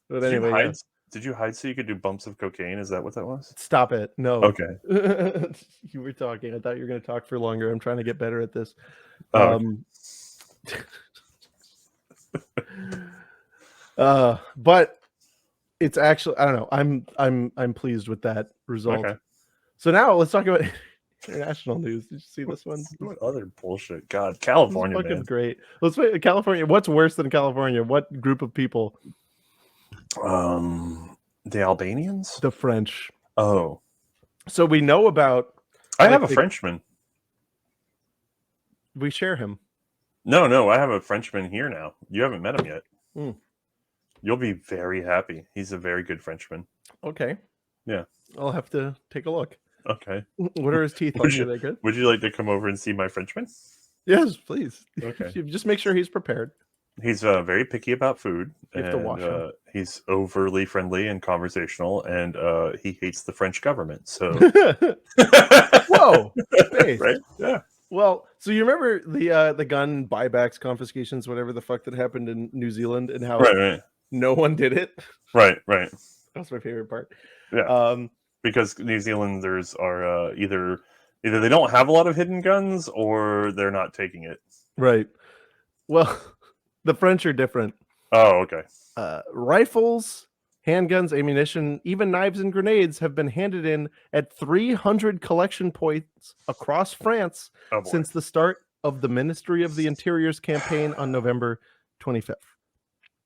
[SPEAKER 1] But anyway,
[SPEAKER 2] did you hide so you could do bumps of cocaine? Is that what that was?
[SPEAKER 1] Stop it. No.
[SPEAKER 2] Okay.
[SPEAKER 1] You were talking. I thought you were going to talk for longer. I'm trying to get better at this. But it's actually, I don't know. I'm pleased with that result.
[SPEAKER 2] Okay.
[SPEAKER 1] So now let's talk about international news. Did you see this one?
[SPEAKER 2] What other bullshit? God, California,
[SPEAKER 1] fucking
[SPEAKER 2] man.
[SPEAKER 1] Great. Let's wait. California. What's worse than California? What group of people?
[SPEAKER 2] The Albanians?
[SPEAKER 1] The French.
[SPEAKER 2] Oh.
[SPEAKER 1] So we know about...
[SPEAKER 2] I have a Frenchman.
[SPEAKER 1] We share him.
[SPEAKER 2] No, I have a Frenchman here now. You haven't met him yet.
[SPEAKER 1] Mm.
[SPEAKER 2] You'll be very happy. He's a very good Frenchman.
[SPEAKER 1] Okay.
[SPEAKER 2] Yeah.
[SPEAKER 1] I'll have to take a look.
[SPEAKER 2] Okay.
[SPEAKER 1] What are his teeth like? Are they good?
[SPEAKER 2] Would you like to come over and see my Frenchman?
[SPEAKER 1] Yes, please.
[SPEAKER 2] Okay.
[SPEAKER 1] Just make sure he's prepared.
[SPEAKER 2] He's very picky about food.
[SPEAKER 1] You have to wash him.
[SPEAKER 2] He's overly friendly and conversational, and he hates the French government. So,
[SPEAKER 1] whoa, nice.
[SPEAKER 2] Right? Yeah.
[SPEAKER 1] Well, so you remember the gun buybacks, confiscations, whatever the fuck that happened in New Zealand, and how no one did it?
[SPEAKER 2] Right.
[SPEAKER 1] That's my favorite part.
[SPEAKER 2] Yeah. Because New Zealanders are either they don't have a lot of hidden guns or they're not taking it.
[SPEAKER 1] Right. Well, the French are different.
[SPEAKER 2] Oh, okay.
[SPEAKER 1] Rifles, handguns, ammunition, even knives and grenades have been handed in at 300 collection points across France since the start of the Ministry of the Interior's campaign on November 25th.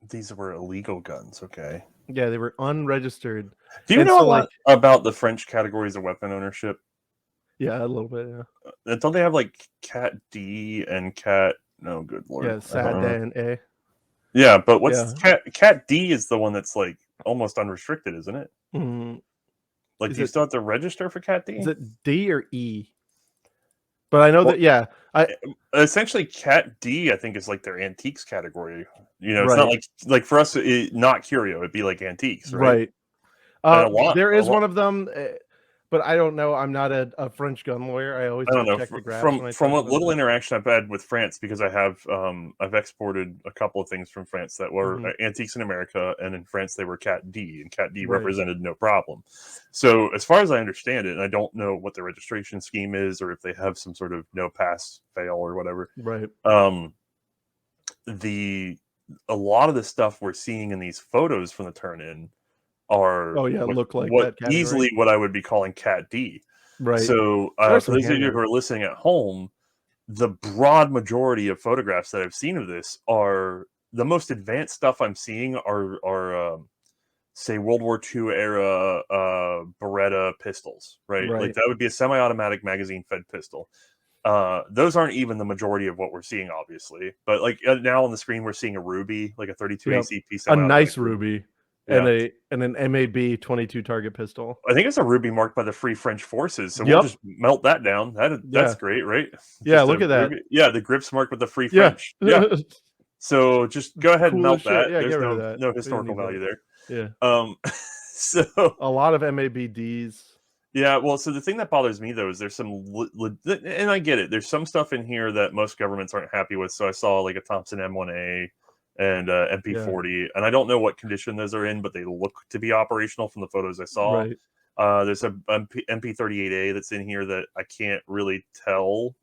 [SPEAKER 2] These were illegal guns, okay.
[SPEAKER 1] Yeah, they were unregistered.
[SPEAKER 2] Do you know a lot about the French categories of weapon ownership?
[SPEAKER 1] Yeah, a little bit, yeah.
[SPEAKER 2] Don't they have like Cat D and Cat... No, good lord.
[SPEAKER 1] Yeah, Sad and A.
[SPEAKER 2] Yeah, but what's Cat D is the one that's like almost unrestricted, isn't it?
[SPEAKER 1] Mm-hmm.
[SPEAKER 2] Like, do you still have to register for Cat D?
[SPEAKER 1] Is it D or E? But I know that,
[SPEAKER 2] essentially Cat D, I think, is like their antiques category. It's not like for us, not curio. It'd be like antiques, right?
[SPEAKER 1] There is one of them, but I don't know. I'm not a French gun lawyer. I always check the graphs.
[SPEAKER 2] From what little interaction I've had with France, because I have I've exported a couple of things from France that were antiques in America, and in France they were Cat D, and Cat D represented no problem. So as far as I understand it, and I don't know what the registration scheme is, or if they have some sort of no pass fail or whatever.
[SPEAKER 1] Right.
[SPEAKER 2] A lot of the stuff we're seeing in these photos from the turn-in are
[SPEAKER 1] look like
[SPEAKER 2] what
[SPEAKER 1] that
[SPEAKER 2] easily what I would be calling Cat D.
[SPEAKER 1] Right.
[SPEAKER 2] So for those of you who are listening at home, the broad majority of photographs that I've seen of this are the most advanced stuff I'm seeing are say World War II era Beretta pistols, right? Like that would be a semi-automatic magazine-fed pistol. Those aren't even the majority of what we're seeing, obviously. But like now on the screen, we're seeing a Ruby, like a 32 ACP.
[SPEAKER 1] A nice Ruby. and an MAB 22 target pistol.
[SPEAKER 2] I think it's a ruby marked by the Free French Forces, so
[SPEAKER 1] Yep.
[SPEAKER 2] we'll just melt that down. That's great, right?
[SPEAKER 1] Yeah,
[SPEAKER 2] Just
[SPEAKER 1] look at that.
[SPEAKER 2] ruby. Yeah, the grip's marked with the Free French. Yeah. So just go ahead and melt that.
[SPEAKER 1] Yeah,
[SPEAKER 2] There's
[SPEAKER 1] get rid of that.
[SPEAKER 2] no historical value there.
[SPEAKER 1] Yeah.
[SPEAKER 2] So
[SPEAKER 1] a lot of MABDs.
[SPEAKER 2] Yeah, well, so the thing that bothers me though is there's some, and I get it. There's some stuff in here that most governments aren't happy with. So I saw like a Thompson M1A and MP40, and I don't know what condition those are in, but they look to be operational from the photos I saw.
[SPEAKER 1] Right.
[SPEAKER 2] There's a MP38A that's in here that I can't really tell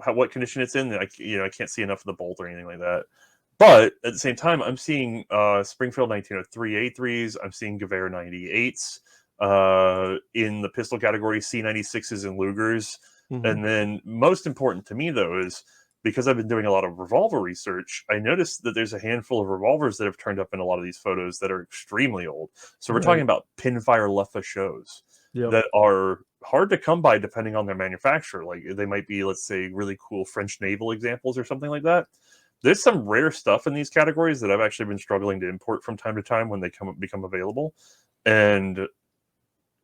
[SPEAKER 2] what condition it's in. I can't see enough of the bolt or anything like that. But at the same time, I'm seeing Springfield 1903 A3s. I'm seeing Gewehr 98s. In the pistol category, C96s and Lugers. And then most important to me, though, is because I've been doing a lot of revolver research, I noticed that there's a handful of revolvers that have turned up in a lot of these photos that are extremely old. So we're talking about pinfire Leffe shows that are hard to come by depending on their manufacturer. Like they might be, let's say, really cool French naval examples or something like that. There's some rare stuff in these categories that I've actually been struggling to import from time to time when they become available. And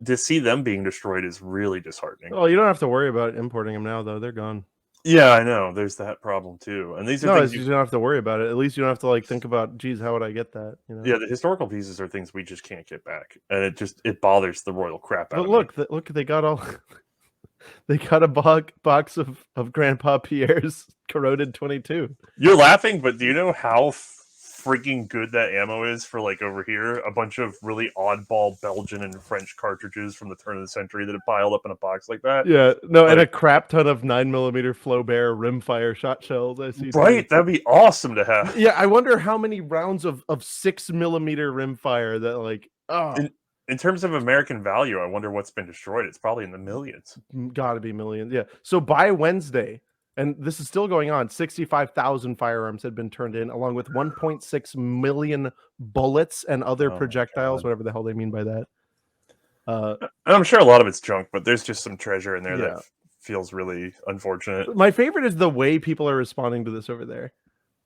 [SPEAKER 2] to see them being destroyed is really disheartening.
[SPEAKER 1] Oh, you don't have to worry about importing them now, though. They're gone.
[SPEAKER 2] Yeah, I know. There's that problem too. And these are things
[SPEAKER 1] you don't have to worry about it. At least you don't have to like think about, geez, how would I get that? You know?
[SPEAKER 2] Yeah, the historical pieces are things we just can't get back, and it bothers the royal crap out of
[SPEAKER 1] me. But look, they got all they got a box of Grandpa Pierre's corroded 22.
[SPEAKER 2] You're laughing, but do you know how freaking good that ammo is for like over here? A bunch of really oddball Belgian and French cartridges from the turn of the century that have piled up in a box like that.
[SPEAKER 1] Yeah, no, and a crap ton of 9mm Flaubert rimfire shot shells. I see.
[SPEAKER 2] Right, that'd be awesome to have.
[SPEAKER 1] Yeah, I wonder how many rounds of 6mm rimfire that like. Oh.
[SPEAKER 2] In terms of American value, I wonder what's been destroyed. It's probably in the millions.
[SPEAKER 1] Got to be millions. Yeah. So by Wednesday, and this is still going on, 65,000 firearms had been turned in, along with 1.6 million bullets and other projectiles, whatever the hell they mean by that.
[SPEAKER 2] I'm sure a lot of it's junk, but there's just some treasure in there that feels really unfortunate.
[SPEAKER 1] My favorite is the way people are responding to this over there.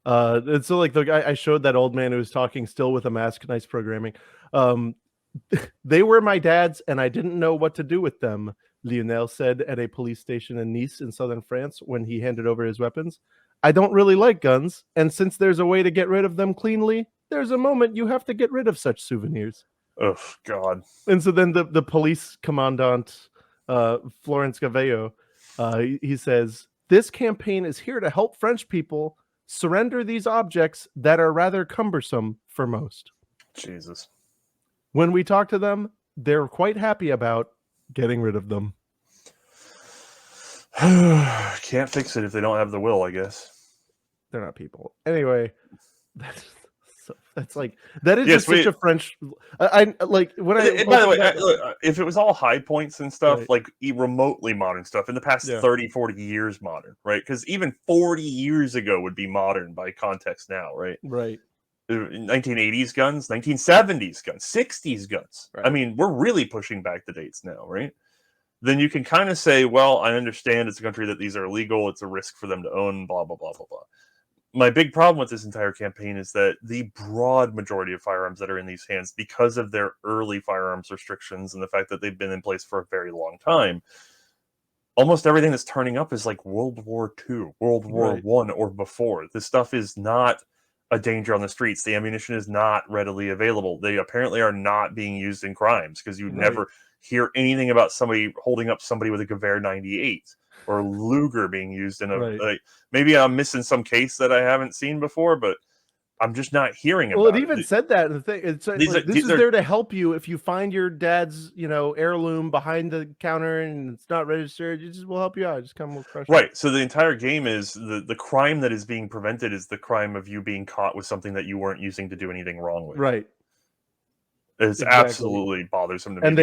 [SPEAKER 1] And so, like, the guy I showed, that old man who was talking still with a mask, nice programming. They were my dad's, and I didn't know what to do with them, Lionel said at a police station in Nice in southern France when he handed over his weapons. I don't really like guns, and since there's a way to get rid of them cleanly, there's a moment you have to get rid of such souvenirs.
[SPEAKER 2] Oh, God.
[SPEAKER 1] And so then the police commandant, Florence Gavello, he says, this campaign is here to help French people surrender these objects that are rather cumbersome for most.
[SPEAKER 2] Jesus.
[SPEAKER 1] When we talk to them, they're quite happy about getting rid of them.
[SPEAKER 2] Can't fix it if they don't have the will, I guess.
[SPEAKER 1] They're not people. Anyway, that's like, that is just such a French. I like when I.
[SPEAKER 2] By the way, look, if it was all high points and stuff, like remotely modern stuff in the past 30, 40 years modern, right? Because even 40 years ago would be modern by context now, right?
[SPEAKER 1] Right.
[SPEAKER 2] 1980s guns, 1970s guns, 60s guns. Right. I mean, we're really pushing back the dates now, right? Then you can kind of say, well, I understand it's a country that these are illegal. It's a risk for them to own, blah, blah, blah, blah, blah. My big problem with this entire campaign is that the broad majority of firearms that are in these hands, because of their early firearms restrictions and the fact that they've been in place for a very long time, almost everything that's turning up is like World War II, World War I, or before. This stuff is not a danger on the streets. The ammunition is not readily available. They apparently are not being used in crimes because you never hear anything about somebody holding up somebody with a Gewehr 98 or Luger being used in a like, maybe I'm missing some case that I haven't seen before, but I'm just not hearing about it.
[SPEAKER 1] Well, it even said that in the thing. It's like, this is there to help you if you find your dad's, heirloom behind the counter and it's not registered. We'll help you out. Just come, we'll crush it.
[SPEAKER 2] Right. So the entire game is the crime that is being prevented is the crime of you being caught with something that you weren't using to do anything wrong with.
[SPEAKER 1] Right.
[SPEAKER 2] It's absolutely bothersome to me.
[SPEAKER 1] And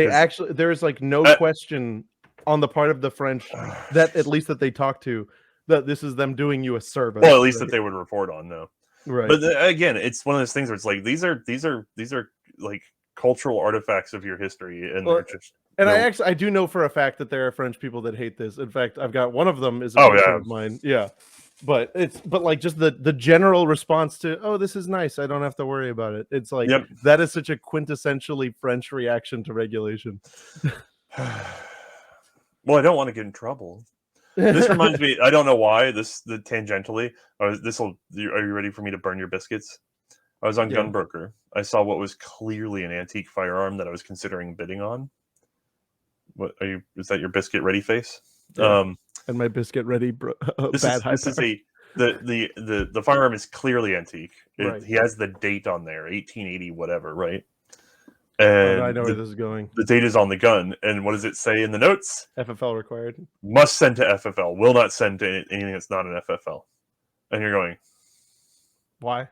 [SPEAKER 1] there is like no question on the part of the French that at least that they talk to that this is them doing you a service.
[SPEAKER 2] Well, at least that they would report on, no.
[SPEAKER 1] Right.
[SPEAKER 2] But again, it's one of those things where it's like these are like cultural artifacts of your history, and they're just.
[SPEAKER 1] And I do know for a fact that there are French people that hate this. In fact, I've got one of them is a friend of mine. Yeah. but like just the general response to, oh, this is nice, I don't have to worry about it. It's like that is such a quintessentially French reaction to regulation.
[SPEAKER 2] Well, I don't want to get in trouble. This reminds me, I don't know why, tangentially, are you ready for me to burn your biscuits? I was on Gunbroker. I saw what was clearly an antique firearm that I was considering bidding on. Is that your biscuit ready face?
[SPEAKER 1] Yeah. And my biscuit ready
[SPEAKER 2] this is the firearm is clearly antique. He has the date on there, 1880 whatever, right? And
[SPEAKER 1] I know where this is going.
[SPEAKER 2] The date is on the gun, and what does it say in the notes?
[SPEAKER 1] FFL required.
[SPEAKER 2] Must send to FFL. Will not send to anything that's not an FFL. And you're going,
[SPEAKER 1] why?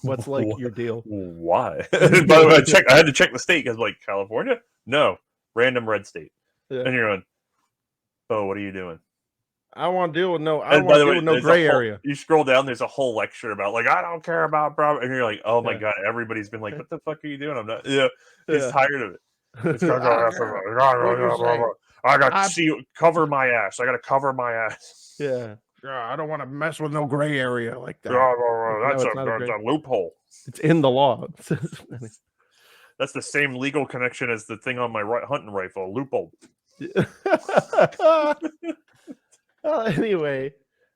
[SPEAKER 1] What's like your deal?
[SPEAKER 2] Why? By the way, I had to check the state because like California, no, random red state. Yeah. And you're going, oh, what are you doing?
[SPEAKER 1] I want to deal with no. I want to deal with no gray area.
[SPEAKER 2] You scroll down, there's a whole lecture about like I don't care about bro, and you're like, oh my god, everybody's been like, what the fuck are you doing? I'm not. Yeah, he's tired of it. It's I got to cover my ass. I got to cover my ass.
[SPEAKER 1] Yeah. I don't want to mess with no gray area like that.
[SPEAKER 2] That's a loophole.
[SPEAKER 1] It's in the law.
[SPEAKER 2] That's the same legal connection as the thing on my hunting rifle. Loophole.
[SPEAKER 1] Anyway,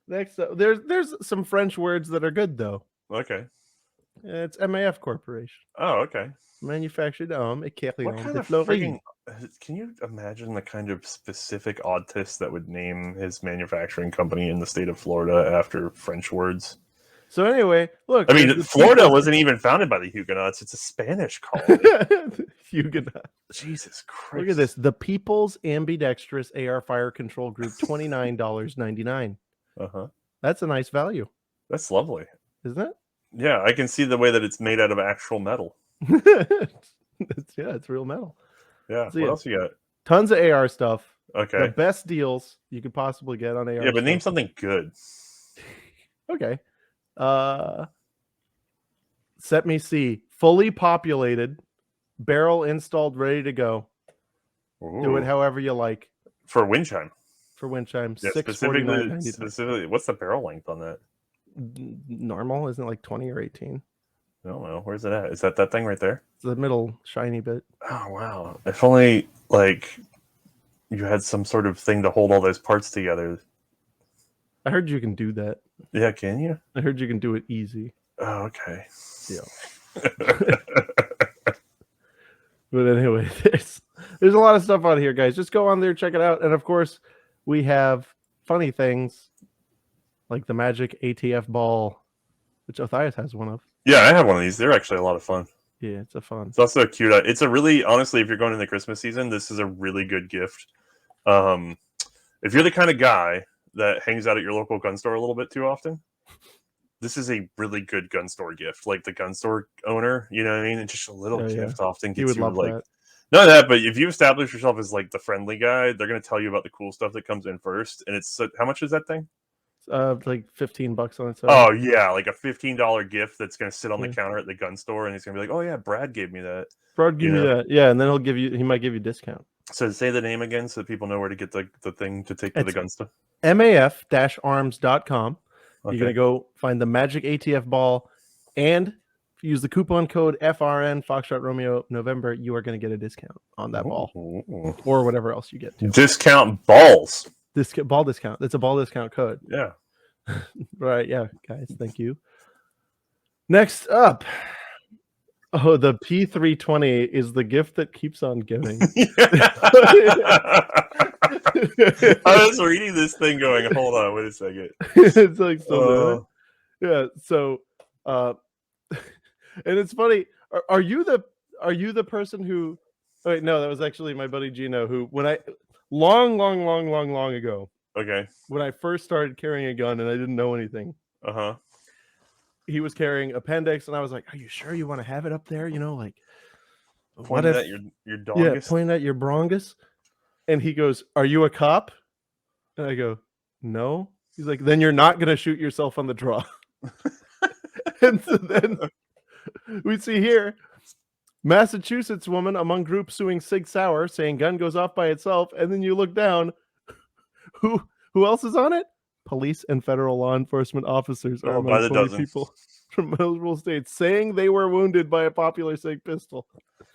[SPEAKER 1] next up, there's some French words that are good though.
[SPEAKER 2] Okay.
[SPEAKER 1] It's MAF Corporation.
[SPEAKER 2] Oh, okay.
[SPEAKER 1] Manufactured
[SPEAKER 2] what kind of freaking, can you imagine the kind of specific autist that would name his manufacturing company in the state of Florida after French words?
[SPEAKER 1] So anyway, look.
[SPEAKER 2] I mean, Florida wasn't even founded by the Huguenots. It's a Spanish colony.
[SPEAKER 1] Huguenot.
[SPEAKER 2] Jesus Christ.
[SPEAKER 1] Look at this. The People's Ambidextrous AR Fire Control Group, $29.99.
[SPEAKER 2] Uh-huh.
[SPEAKER 1] That's a nice value.
[SPEAKER 2] That's lovely.
[SPEAKER 1] Isn't it?
[SPEAKER 2] Yeah, I can see the way that it's made out of actual metal.
[SPEAKER 1] It's real metal.
[SPEAKER 2] Yeah. What else you got?
[SPEAKER 1] Tons of AR stuff.
[SPEAKER 2] Okay.
[SPEAKER 1] The best deals you could possibly get on AR.
[SPEAKER 2] Yeah, but name something good.
[SPEAKER 1] Okay. Set me see. Fully populated, barrel installed, ready to go. Ooh. Do it however you like.
[SPEAKER 2] For wind chime.
[SPEAKER 1] Yeah,
[SPEAKER 2] specifically, what's the barrel length on that?
[SPEAKER 1] Normal, isn't it like 20 or 18?
[SPEAKER 2] I don't know. Where's it at? Is that thing right there?
[SPEAKER 1] It's the middle shiny bit.
[SPEAKER 2] Oh wow! If only like you had some sort of thing to hold all those parts together.
[SPEAKER 1] I heard you can do that.
[SPEAKER 2] Yeah, can you?
[SPEAKER 1] I heard you can do it easy.
[SPEAKER 2] Oh, okay.
[SPEAKER 1] Yeah. But anyway, there's a lot of stuff on here, guys. Just go on there, check it out, and of course, we have funny things like the Magic ATF ball, which Othais has one of.
[SPEAKER 2] Yeah, I have one of these. They're actually a lot of fun.
[SPEAKER 1] Yeah, it's a fun.
[SPEAKER 2] It's also cute. It's a really, honestly, if you're going in the Christmas season, this is a really good gift. If you're the kind of guy that hangs out at your local gun store a little bit too often, this is a really good gun store gift. Like the gun store owner, you know what I mean? And just a little gift often gets you like that. Not that, but if you establish yourself as like the friendly guy, they're going to tell you about the cool stuff that comes in first. And it's how much is that thing?
[SPEAKER 1] Like $15 on its own.
[SPEAKER 2] Oh yeah, like a $15 gift that's going to sit on the counter at the gun store, and he's going to be like, "Oh yeah, Brad gave me that."
[SPEAKER 1] Brad gave me that, yeah, and then he might give you a discount.
[SPEAKER 2] So say the name again, so that people know where to get the thing to take to the gun stuff.
[SPEAKER 1] MAF-arms.com.
[SPEAKER 2] Okay.
[SPEAKER 1] You're going to go find the Magic ATF ball, and if you use the coupon code FRN Foxtrot Romeo November, you are going to get a discount on that ball or whatever else you get to.
[SPEAKER 2] Discount balls.
[SPEAKER 1] Ball discount. It's a ball discount code.
[SPEAKER 2] Yeah.
[SPEAKER 1] Right. Yeah, guys. Thank you. Next up. Oh, the P320 is the gift that keeps on giving.
[SPEAKER 2] I was reading this thing going, hold on, wait a second.
[SPEAKER 1] It's like so yeah, so and it's funny. Are you the person who wait, no, that was actually my buddy Gino, who when I long ago.
[SPEAKER 2] Okay.
[SPEAKER 1] When I first started carrying a gun and I didn't know anything.
[SPEAKER 2] Uh-huh.
[SPEAKER 1] He was carrying appendix, and I was like, "Are you sure you want to have it up there? You know, like
[SPEAKER 2] pointing at your dongus?
[SPEAKER 1] Yeah, pointing at your brongus." And he goes, "Are you a cop?" And I go, "No." He's like, "Then you're not gonna shoot yourself on the draw." And so then we see here, Massachusetts woman among group suing Sig Sauer, saying gun goes off by itself, and then you look down, who else is on it? police and federal law enforcement officers are
[SPEAKER 2] by
[SPEAKER 1] among
[SPEAKER 2] the
[SPEAKER 1] 20
[SPEAKER 2] dozens.
[SPEAKER 1] people from multiple states saying they were wounded by a popular SIG pistol.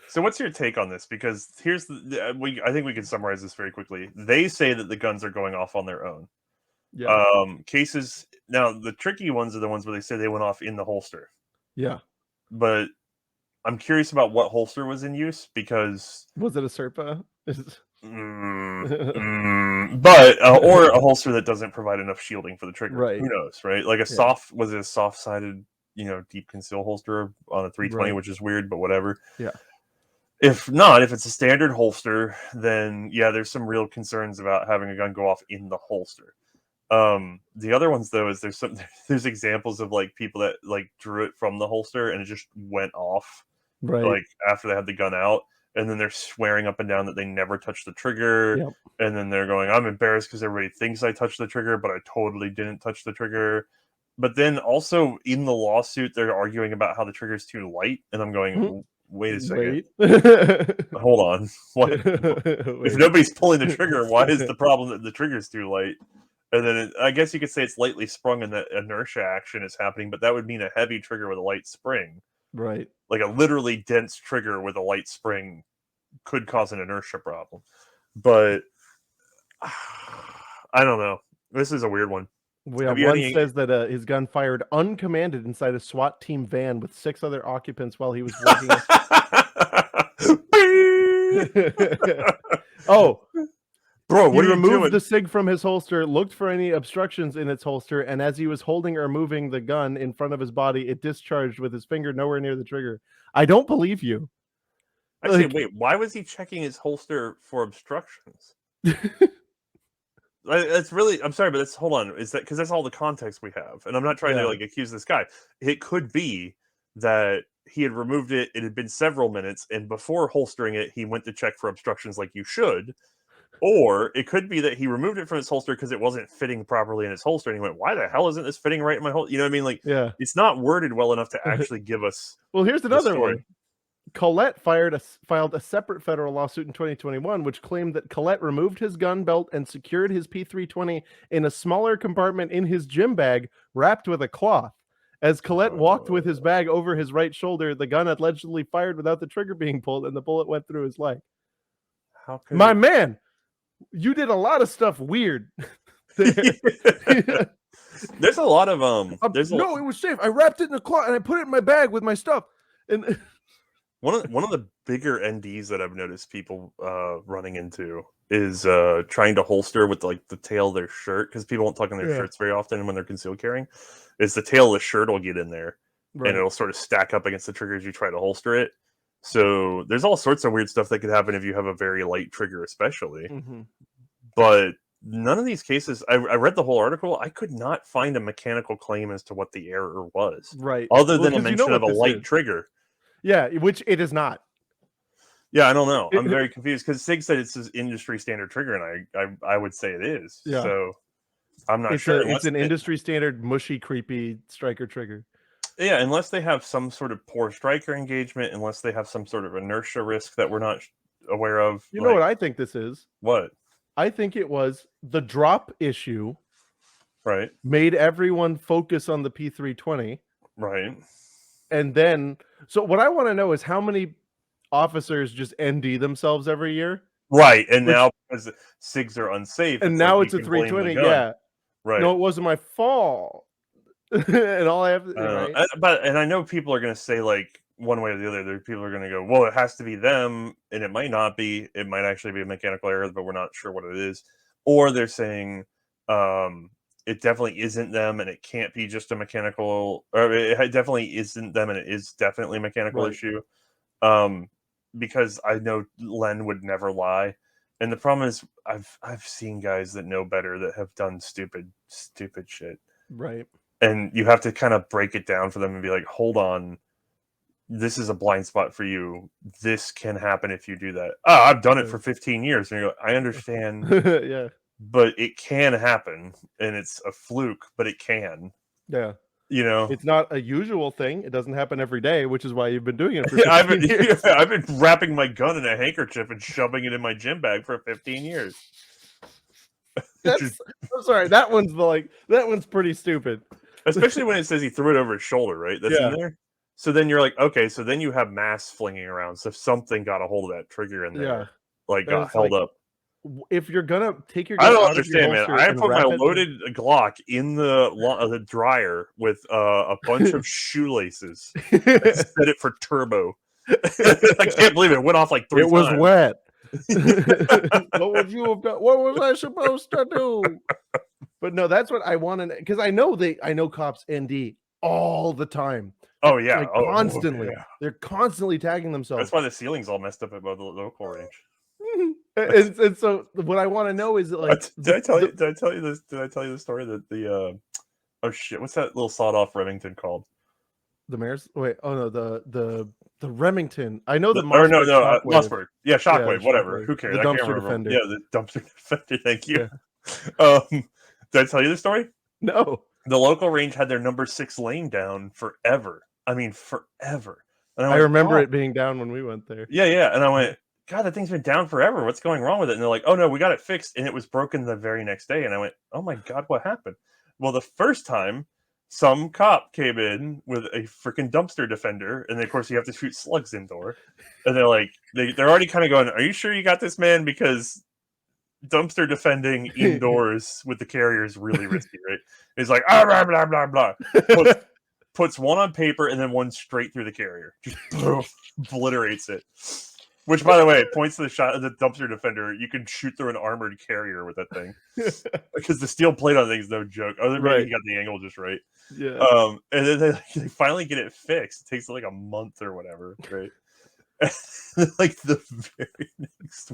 [SPEAKER 2] So what's your take on this? Because here's I think we can summarize this very quickly. They say that the guns are going off on their own.
[SPEAKER 1] Yeah.
[SPEAKER 2] Cases now, the tricky ones are the ones where they say they went off in the holster.
[SPEAKER 1] Yeah.
[SPEAKER 2] But I'm curious about what holster was in use, because
[SPEAKER 1] was it a Serpa?
[SPEAKER 2] But or a holster that doesn't provide enough shielding for the trigger.
[SPEAKER 1] Right.
[SPEAKER 2] Who knows, right? Like was it a soft-sided, deep conceal holster on a 320, which is weird, but whatever.
[SPEAKER 1] Yeah.
[SPEAKER 2] If not, if it's a standard holster, then yeah, there's some real concerns about having a gun go off in the holster. The other ones though is there's examples of like people that like drew it from the holster and it just went off,
[SPEAKER 1] right,
[SPEAKER 2] like after they had the gun out, and then they're swearing up and down that they never touched the trigger.
[SPEAKER 1] Yep.
[SPEAKER 2] And then they're going, I'm embarrassed because everybody thinks I touched the trigger, but I totally didn't touch the trigger. But then also in the lawsuit, they're arguing about how the trigger is too light, and I'm going, wait a second, hold on. What? If nobody's pulling the trigger, why is the problem that the trigger's too light? And then I guess you could say it's lightly sprung and that inertia action is happening, but that would mean a heavy trigger with a light spring.
[SPEAKER 1] Right.
[SPEAKER 2] Like a literally dense trigger with a light spring could cause an inertia problem. But I don't know. This is a weird one.
[SPEAKER 1] One says that his gun fired uncommanded inside a SWAT team van with 6 other occupants while he was working.
[SPEAKER 2] Bro,
[SPEAKER 1] he removed the SIG from his holster, looked for any obstructions in its holster, and as he was holding or moving the gun in front of his body, it discharged with his finger nowhere near the trigger. I don't believe you.
[SPEAKER 2] Actually, wait, why was he checking his holster for obstructions? It's really, I'm sorry, but hold on. Is that because that's all the context we have? And I'm not trying to like accuse this guy. It could be that he had removed it. It had been several minutes, and before holstering it, he went to check for obstructions like you should. Or it could be that he removed it from his holster because it wasn't fitting properly in his holster, and he went, "Why the hell isn't this fitting right in my holster?" You know what I mean? Like, it's not worded well enough to actually give us.
[SPEAKER 1] Well, here's another one. Colette filed a separate federal lawsuit in 2021, which claimed that Colette removed his gun belt and secured his P320 in a smaller compartment in his gym bag, wrapped with a cloth. As Colette walked with his bag over his right shoulder, the gun allegedly fired without the trigger being pulled, and the bullet went through his leg.
[SPEAKER 2] How could
[SPEAKER 1] man, you did a lot of stuff weird.
[SPEAKER 2] There's a lot of
[SPEAKER 1] it was safe. I wrapped it in a cloth and I put it in my bag with my stuff. And
[SPEAKER 2] one of the bigger NDs that I've noticed people running into is trying to holster with like the tail of their shirt, because people won't tuck in their shirts very often when they're concealed carrying. Is the tail of the shirt will get in there and it'll sort of stack up against the trigger as you try to holster it. So there's all sorts of weird stuff that could happen if you have a very light trigger, especially. But none of these cases, I read the whole article. I could not find a mechanical claim as to what the error was, other than a mention of a light trigger.
[SPEAKER 1] Yeah, which it is not.
[SPEAKER 2] Yeah, I don't know. I'm very confused because SIG said it's an industry standard trigger, and I would say it is. Yeah. So I'm not sure.
[SPEAKER 1] It's an industry standard, mushy, creepy striker trigger.
[SPEAKER 2] Yeah, unless they have some sort of poor striker engagement, unless they have some sort of inertia risk that we're not aware of.
[SPEAKER 1] You know what I think this is?
[SPEAKER 2] What?
[SPEAKER 1] I think it was the drop issue.
[SPEAKER 2] Right.
[SPEAKER 1] Made everyone focus on the P320.
[SPEAKER 2] Right.
[SPEAKER 1] And then, so what I want to know is how many officers just ND themselves every year?
[SPEAKER 2] Right. And now because SIGs are unsafe.
[SPEAKER 1] And now it's a 320. Yeah.
[SPEAKER 2] Right.
[SPEAKER 1] No, it wasn't my fault. And all I have to
[SPEAKER 2] and I know people are going to say like one way or the other. People are going to go, well, it has to be them, and it might not be. It might actually be a mechanical error, but we're not sure what it is. Or they're saying it definitely isn't them, and it can't be just a mechanical. Or it definitely isn't them, and it is definitely a mechanical issue. Because I know Len would never lie, and the problem is I've seen guys that know better that have done stupid shit.
[SPEAKER 1] Right.
[SPEAKER 2] And you have to kind of break it down for them and be like, hold on, this is a blind spot for you. This can happen if you do that. Oh, I've done it for 15 years. And you go, I understand.
[SPEAKER 1] Yeah.
[SPEAKER 2] But it can happen. And it's a fluke, but it can.
[SPEAKER 1] Yeah.
[SPEAKER 2] You know?
[SPEAKER 1] It's not a usual thing. It doesn't happen every day, which is why you've been doing it for 15 years.
[SPEAKER 2] I've been wrapping my gun in a handkerchief and shoving it in my gym bag for 15 years.
[SPEAKER 1] I'm sorry. That one's pretty stupid.
[SPEAKER 2] Especially when it says he threw it over his shoulder, right? That's in
[SPEAKER 1] Yeah.
[SPEAKER 2] there. So then you're like, okay, so then you have mass flinging around. So if something got a hold of that trigger in there,
[SPEAKER 1] Yeah.
[SPEAKER 2] like
[SPEAKER 1] And
[SPEAKER 2] got
[SPEAKER 1] it's
[SPEAKER 2] held
[SPEAKER 1] like,
[SPEAKER 2] up.
[SPEAKER 1] if you're gonna take your
[SPEAKER 2] I
[SPEAKER 1] gun
[SPEAKER 2] don't
[SPEAKER 1] out of your
[SPEAKER 2] understand, man.
[SPEAKER 1] holster
[SPEAKER 2] I
[SPEAKER 1] and
[SPEAKER 2] put my
[SPEAKER 1] wrap it,
[SPEAKER 2] loaded Glock in the dryer with a bunch of shoelaces. I set it for turbo. I can't believe it went off like 3
[SPEAKER 1] it was
[SPEAKER 2] times.
[SPEAKER 1] wet. What would you have done? What was I supposed to do? But no, that's what I want to, because I know cops ND all the time.
[SPEAKER 2] Oh yeah,
[SPEAKER 1] Like
[SPEAKER 2] oh,
[SPEAKER 1] constantly.
[SPEAKER 2] yeah.
[SPEAKER 1] They're constantly tagging themselves.
[SPEAKER 2] That's why the ceiling's all messed up above the local range.
[SPEAKER 1] and so what I want to know is like,
[SPEAKER 2] did I tell you this? Did I tell you the story that the oh shit, what's that little sawed off Remington called?
[SPEAKER 1] The mayor's wait, oh no, the Remington. I know
[SPEAKER 2] Mossberg. Yeah, Shockwave, whatever.
[SPEAKER 1] Shockwave.
[SPEAKER 2] Who cares?
[SPEAKER 1] The
[SPEAKER 2] I can't
[SPEAKER 1] dumpster
[SPEAKER 2] remember.
[SPEAKER 1] defender.
[SPEAKER 2] Yeah, the dumpster defender. Thank you.
[SPEAKER 1] Yeah.
[SPEAKER 2] Did I tell you the story?
[SPEAKER 1] No.
[SPEAKER 2] The local range had their number 6 lane down forever. I mean, forever. And
[SPEAKER 1] I remember it being down when we went there.
[SPEAKER 2] Yeah. And I went, God, that thing's been down forever. What's going wrong with it? And they're like, oh no, we got it fixed. And it was broken the very next day. And I went, oh my God, what happened? Well, the first time, some cop came in with a freaking dumpster defender. And then, of course, you have to shoot slugs indoor. And they're like, they're already kind of going, are you sure you got this, man? Because dumpster defending indoors with the carrier is really risky, right? It's like, blah, blah, blah, blah. Puts one on paper and then one straight through the carrier. Just obliterates it. Which, by the way, points to the shot of the dumpster defender. You can shoot through an armored carrier with that thing. Because the steel plate on the thing is no joke. Other than maybe he got the angle just right.
[SPEAKER 1] Yeah.
[SPEAKER 2] And then they finally get it fixed. It takes like a month or whatever, right? Like the very next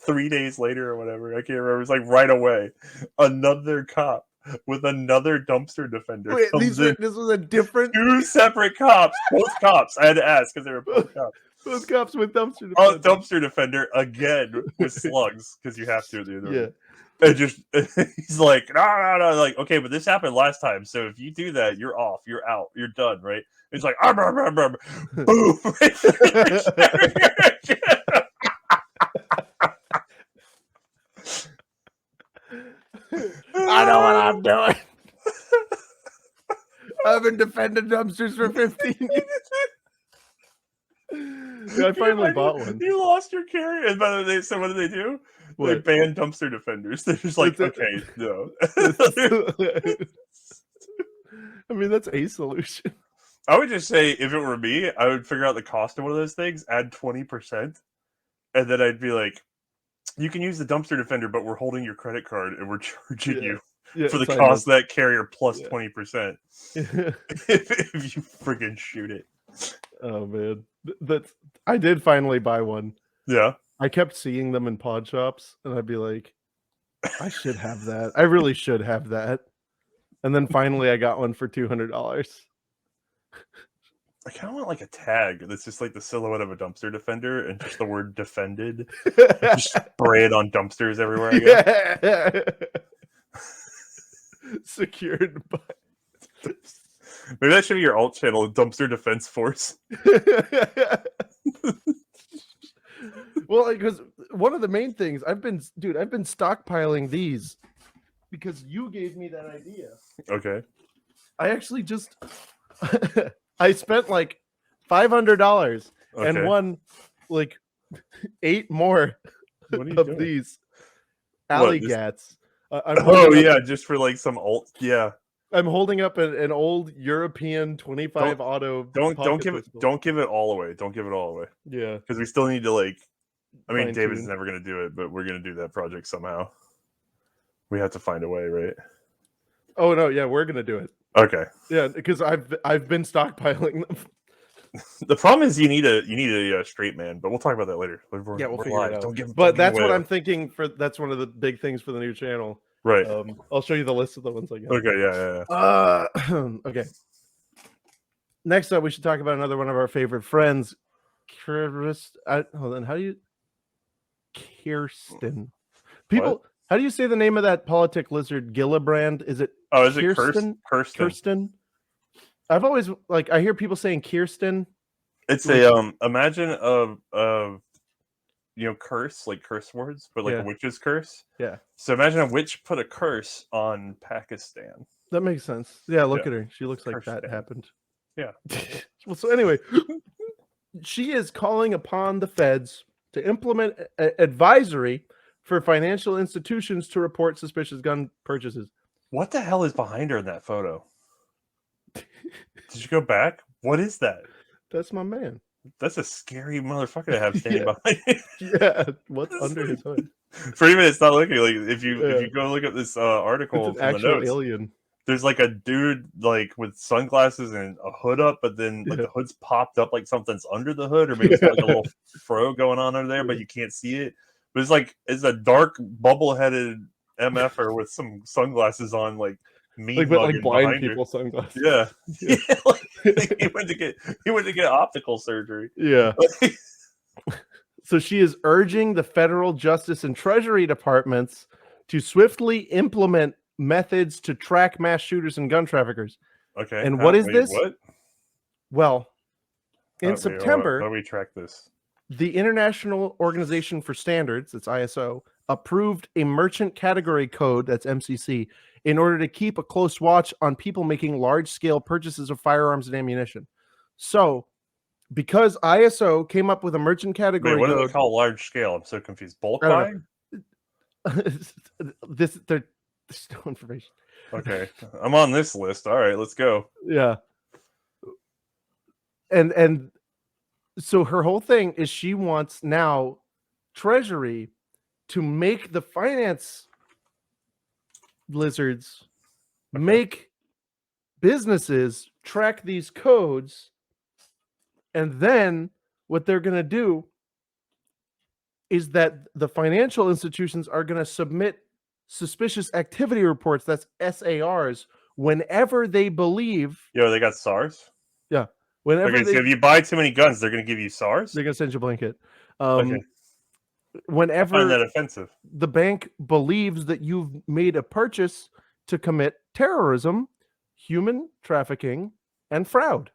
[SPEAKER 2] 3 days later or whatever, I can't remember. It's like right away, another cop with another dumpster defender.
[SPEAKER 1] Wait, this was a different
[SPEAKER 2] 2 separate cops, both cops. I had to ask because they were both cops.
[SPEAKER 1] Both cops with dumpster defender.
[SPEAKER 2] Oh, dumpster defender again with slugs because you have to.
[SPEAKER 1] Yeah.
[SPEAKER 2] And just he's like, no. Like, okay, but this happened last time, so if you do that, you're off, you're out, you're done, right? He's like, boom.
[SPEAKER 1] I know what I'm doing. I've been defending dumpsters for 15 years. Yeah, I finally bought one.
[SPEAKER 2] You lost your carrier. And by the way, so what do they do?
[SPEAKER 1] What?
[SPEAKER 2] They ban dumpster defenders. They're just like, okay, no.
[SPEAKER 1] I mean, that's a solution.
[SPEAKER 2] I would just say, if it were me, I would figure out the cost of one of those things, add 20%, and then I'd be like, you can use the dumpster defender, but we're holding your credit card and we're charging you for the cost of that carrier plus 20% if you friggin' shoot it.
[SPEAKER 1] Oh man, I did finally buy one.
[SPEAKER 2] Yeah,
[SPEAKER 1] I kept seeing them in pawn shops, and I'd be like, I should have that. I really should have that. And then finally, I got one for $200.
[SPEAKER 2] I kind of want like a tag that's just like the silhouette of a dumpster defender and just the word defended. Just spray it on dumpsters everywhere I go.
[SPEAKER 1] Yeah. Secured by.
[SPEAKER 2] Maybe that should be your alt channel, Dumpster Defense Force.
[SPEAKER 1] Well, because one of the main things I've been stockpiling these because you gave me that idea.
[SPEAKER 2] Okay.
[SPEAKER 1] I actually just I spent like $500 and won like 8 more of these alley gats.
[SPEAKER 2] Just for like some alt. Yeah.
[SPEAKER 1] I'm holding up an old European 25 auto.
[SPEAKER 2] Don't give it all away. Don't give it all away.
[SPEAKER 1] Yeah,
[SPEAKER 2] because we still need to like. I mean,
[SPEAKER 1] fine-tune.
[SPEAKER 2] David's never going to do it, but we're going to do that project somehow. We have to find a way, right?
[SPEAKER 1] Oh no, yeah, we're going to do it.
[SPEAKER 2] Okay.
[SPEAKER 1] Yeah, because I've been stockpiling them.
[SPEAKER 2] The problem is you need a straight man, but we'll talk about that later.
[SPEAKER 1] We'll figure it out.
[SPEAKER 2] But
[SPEAKER 1] that's what I'm thinking that's one of the big things for the new channel.
[SPEAKER 2] Right.
[SPEAKER 1] I'll show you the list of the ones I got.
[SPEAKER 2] Okay, yeah.
[SPEAKER 1] Okay. Next up, we should talk about another one of our favorite friends, hold on. How do you? Kirsten. People, how do you say the name of that politic lizard, Gillibrand? Is it?
[SPEAKER 2] Oh, is
[SPEAKER 1] Kirsten?
[SPEAKER 2] it Kirsten?
[SPEAKER 1] Kirsten. I've always I hear people saying Kirsten.
[SPEAKER 2] It's a imagine curse, like curse words, but like
[SPEAKER 1] Yeah.
[SPEAKER 2] a witch's curse.
[SPEAKER 1] Yeah.
[SPEAKER 2] So imagine a witch put a curse on Pakistan.
[SPEAKER 1] That makes sense. Yeah, look
[SPEAKER 2] Yeah.
[SPEAKER 1] at her. She looks like
[SPEAKER 2] Curse
[SPEAKER 1] that
[SPEAKER 2] stand.
[SPEAKER 1] happened.
[SPEAKER 2] Yeah.
[SPEAKER 1] Well, so anyway, she is calling upon the feds to implement advisory for financial institutions to report suspicious gun purchases.
[SPEAKER 2] What the hell is behind her in that photo? Did you go back? What is that?
[SPEAKER 1] That's my man.
[SPEAKER 2] That's a scary motherfucker to have standing
[SPEAKER 1] Yeah.
[SPEAKER 2] behind you.
[SPEAKER 1] Yeah, what's under his hood?
[SPEAKER 2] For even it's not looking like if you
[SPEAKER 1] Yeah.
[SPEAKER 2] go look at this
[SPEAKER 1] It's
[SPEAKER 2] article
[SPEAKER 1] an
[SPEAKER 2] from the
[SPEAKER 1] actual
[SPEAKER 2] notes,
[SPEAKER 1] alien.
[SPEAKER 2] there's like a dude like with sunglasses and a hood up, but then like
[SPEAKER 1] Yeah.
[SPEAKER 2] the hood's popped up like something's under the hood, or maybe it's got like a little fro going on under there, but
[SPEAKER 1] Yeah.
[SPEAKER 2] you can't see it. But it's a dark bubble-headed MFer with some sunglasses on, like mean
[SPEAKER 1] Like, but like
[SPEAKER 2] mugging
[SPEAKER 1] blind
[SPEAKER 2] behind her.
[SPEAKER 1] people sunglasses.
[SPEAKER 2] Yeah,
[SPEAKER 1] Yeah.
[SPEAKER 2] he went to get optical surgery.
[SPEAKER 1] Yeah. So she is urging the federal justice and treasury departments to swiftly implement methods to track mass shooters and gun traffickers.
[SPEAKER 2] Okay.
[SPEAKER 1] And what is
[SPEAKER 2] wait,
[SPEAKER 1] this?
[SPEAKER 2] What?
[SPEAKER 1] Well, in
[SPEAKER 2] Wait, hold on.
[SPEAKER 1] September,
[SPEAKER 2] How do we track this?
[SPEAKER 1] the International Organization for Standards, that's ISO, approved a merchant category code, that's MCC, in order to keep a close watch on people making large-scale purchases of firearms and ammunition. So, because ISO came up with a merchant category
[SPEAKER 2] Wait, what do
[SPEAKER 1] code,
[SPEAKER 2] they call large scale? I'm so confused. Bulk
[SPEAKER 1] I don't
[SPEAKER 2] buying?
[SPEAKER 1] there's no information.
[SPEAKER 2] Okay, I'm on this list. All right, let's go.
[SPEAKER 1] Yeah. And so her whole thing is she wants now Treasury to make the finance lizards make businesses track these codes, and then what they're going to do is that the financial institutions are going to submit suspicious activity reports, that's SARs, whenever they believe.
[SPEAKER 2] Yo, they got SARS?
[SPEAKER 1] Yeah. Whenever
[SPEAKER 2] Okay, so if you buy too many guns, they're going to give you SARS?
[SPEAKER 1] they're going to send you a blanket.
[SPEAKER 2] Okay. I
[SPEAKER 1] Whenever
[SPEAKER 2] find that offensive.
[SPEAKER 1] the bank believes that you've made a purchase to commit terrorism, human trafficking, and fraud.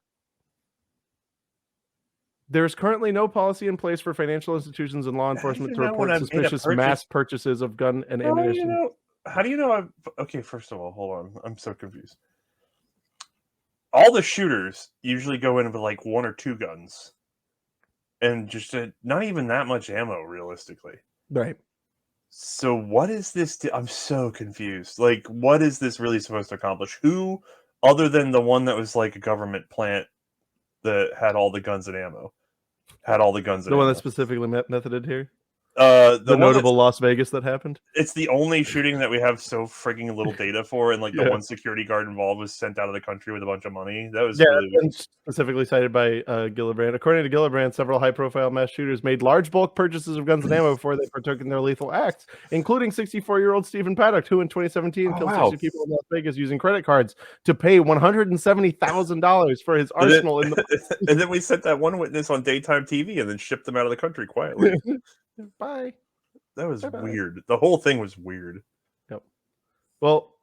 [SPEAKER 1] There is currently no policy in place for financial institutions and law enforcement to report suspicious mass purchases of gun and ammunition.
[SPEAKER 2] How do you know? Okay, first of all, hold on. I'm so confused. All the shooters usually go in with like one or two guns, and just not even that much ammo, realistically.
[SPEAKER 1] Right.
[SPEAKER 2] So what is this? I'm so confused. Like, what is this really supposed to accomplish? Who, other than the one that was like a government plant that had all the guns and ammo,
[SPEAKER 1] The one that's specifically methoded here?
[SPEAKER 2] The
[SPEAKER 1] notable Las Vegas that happened?
[SPEAKER 2] It's the only shooting that we have so freaking little data for, and like the one security guard involved was sent out of the country with a bunch of money. That was really
[SPEAKER 1] specifically cited by Gillibrand. According to Gillibrand, several high-profile mass shooters made large bulk purchases of guns and ammo before they partook in their lethal acts, including 64-year-old Stephen Paddock, who in 2017 killed 60 people in Las Vegas using credit cards to pay $170,000 for his arsenal. And
[SPEAKER 2] then we sent that one witness on daytime TV and then shipped them out of the country quietly.
[SPEAKER 1] Bye.
[SPEAKER 2] That was weird. The whole thing was weird.
[SPEAKER 1] Yep. Well,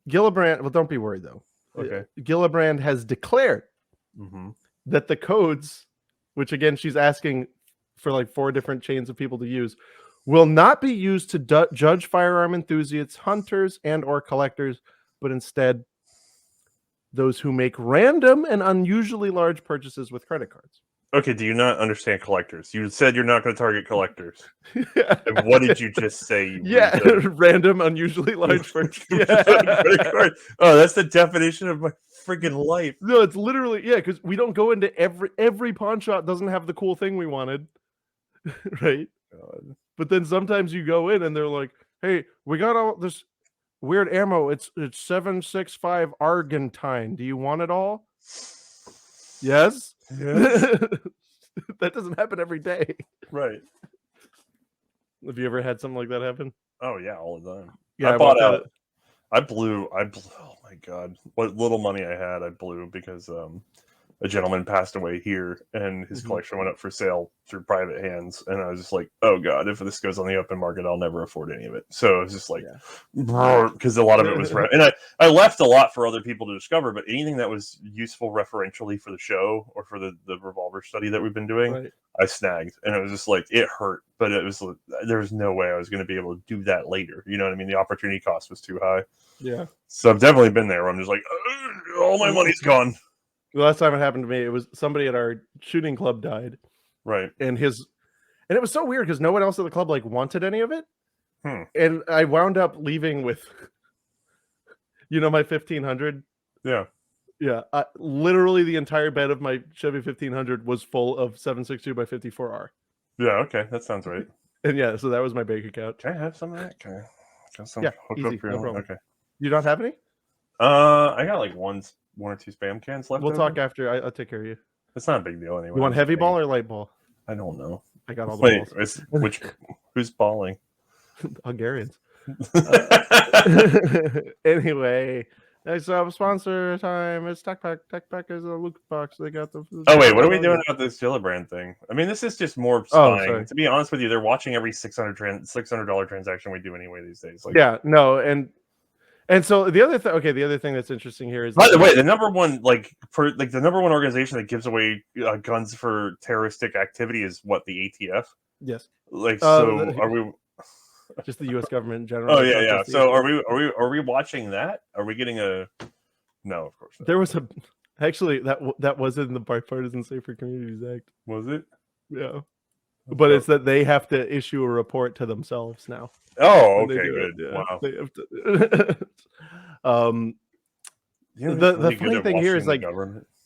[SPEAKER 1] Gillibrand. Well, don't be worried though.
[SPEAKER 2] Okay.
[SPEAKER 1] Gillibrand has declared that the codes, which again she's asking for like 4 different chains of people to use, will not be used to judge firearm enthusiasts, hunters, and/or collectors, but instead those who make random and unusually large purchases with credit cards.
[SPEAKER 2] Okay, do you not understand collectors? You said you're not going to target collectors. And what did you just say?
[SPEAKER 1] Random, unusually large purchase.
[SPEAKER 2] Oh, that's the definition of my freaking life.
[SPEAKER 1] No, it's literally, because we don't go into every pawn shop doesn't have the cool thing we wanted, right?
[SPEAKER 2] God.
[SPEAKER 1] But then sometimes you go in and they're like, hey, we got all this weird ammo. It's 7.65 Argentine. Do you want it all? Yes. That doesn't happen every day.
[SPEAKER 2] Right.
[SPEAKER 1] Have you ever had something like that happen?
[SPEAKER 2] Oh yeah, all the time.
[SPEAKER 1] Yeah,
[SPEAKER 2] I bought out. I blew. Oh my god, what little money I had, I blew because a gentleman passed away here, and his collection went up for sale through private hands. And I was just like, oh God, if this goes on the open market, I'll never afford any of it. So it was just like, because a lot of it was, and I left a lot for other people to discover, but anything that was useful referentially for the show or for the revolver study that we've been doing, I snagged. And it was just like, it hurt, but it was, there was no way I was going to be able to do that later. You know what I mean? The opportunity cost was too high.
[SPEAKER 1] Yeah.
[SPEAKER 2] So I've definitely been there where I'm just like, all my money's gone.
[SPEAKER 1] The last time it happened to me, it was somebody at our shooting club died.
[SPEAKER 2] Right.
[SPEAKER 1] And it was so weird because no one else at the club like wanted any of it.
[SPEAKER 2] Hmm.
[SPEAKER 1] And I wound up leaving with, my 1500.
[SPEAKER 2] Yeah.
[SPEAKER 1] Yeah. Literally the entire bed of my Chevy 1500 was full of 7.62 by 54R.
[SPEAKER 2] Yeah. Okay. That sounds right.
[SPEAKER 1] And yeah, so that was my bank account.
[SPEAKER 2] Can I have some of that? Can I got some
[SPEAKER 1] easy, no problem.
[SPEAKER 2] Okay.
[SPEAKER 1] You don't have any?
[SPEAKER 2] I got like one or two spam cans left.
[SPEAKER 1] We'll talk after. I'll take care of you.
[SPEAKER 2] It's not a big deal anyway.
[SPEAKER 1] You want heavy ball or light ball?
[SPEAKER 2] I don't know.
[SPEAKER 1] I got all the balls.
[SPEAKER 2] Who's balling?
[SPEAKER 1] Hungarians. Anyway, next up, sponsor time. It's Tech Pack. Tech Pack is a loot box. They got the.
[SPEAKER 2] Oh wait, what are we doing about this Gillibrand thing? I mean, this is just more spying. To be honest with you, they're watching every $600 transaction we do anyway these days. Like,
[SPEAKER 1] yeah, no, and so the other thing. Okay, the other thing that's interesting here is.
[SPEAKER 2] By the way, the number one the number one organization that gives away guns for terroristic activity is what, the ATF?
[SPEAKER 1] Yes.
[SPEAKER 2] Like, so are we?
[SPEAKER 1] Just the U.S. government in general.
[SPEAKER 2] Oh yeah. So are we watching that? Are we getting a? No, of course not.
[SPEAKER 1] There was actually that was in the Bipartisan Safer Communities Act.
[SPEAKER 2] Was it?
[SPEAKER 1] Yeah. But it's that they have to issue a report to themselves now.
[SPEAKER 2] Oh, okay, good.
[SPEAKER 1] Yeah.
[SPEAKER 2] Wow.
[SPEAKER 1] They have to, the funny thing here is like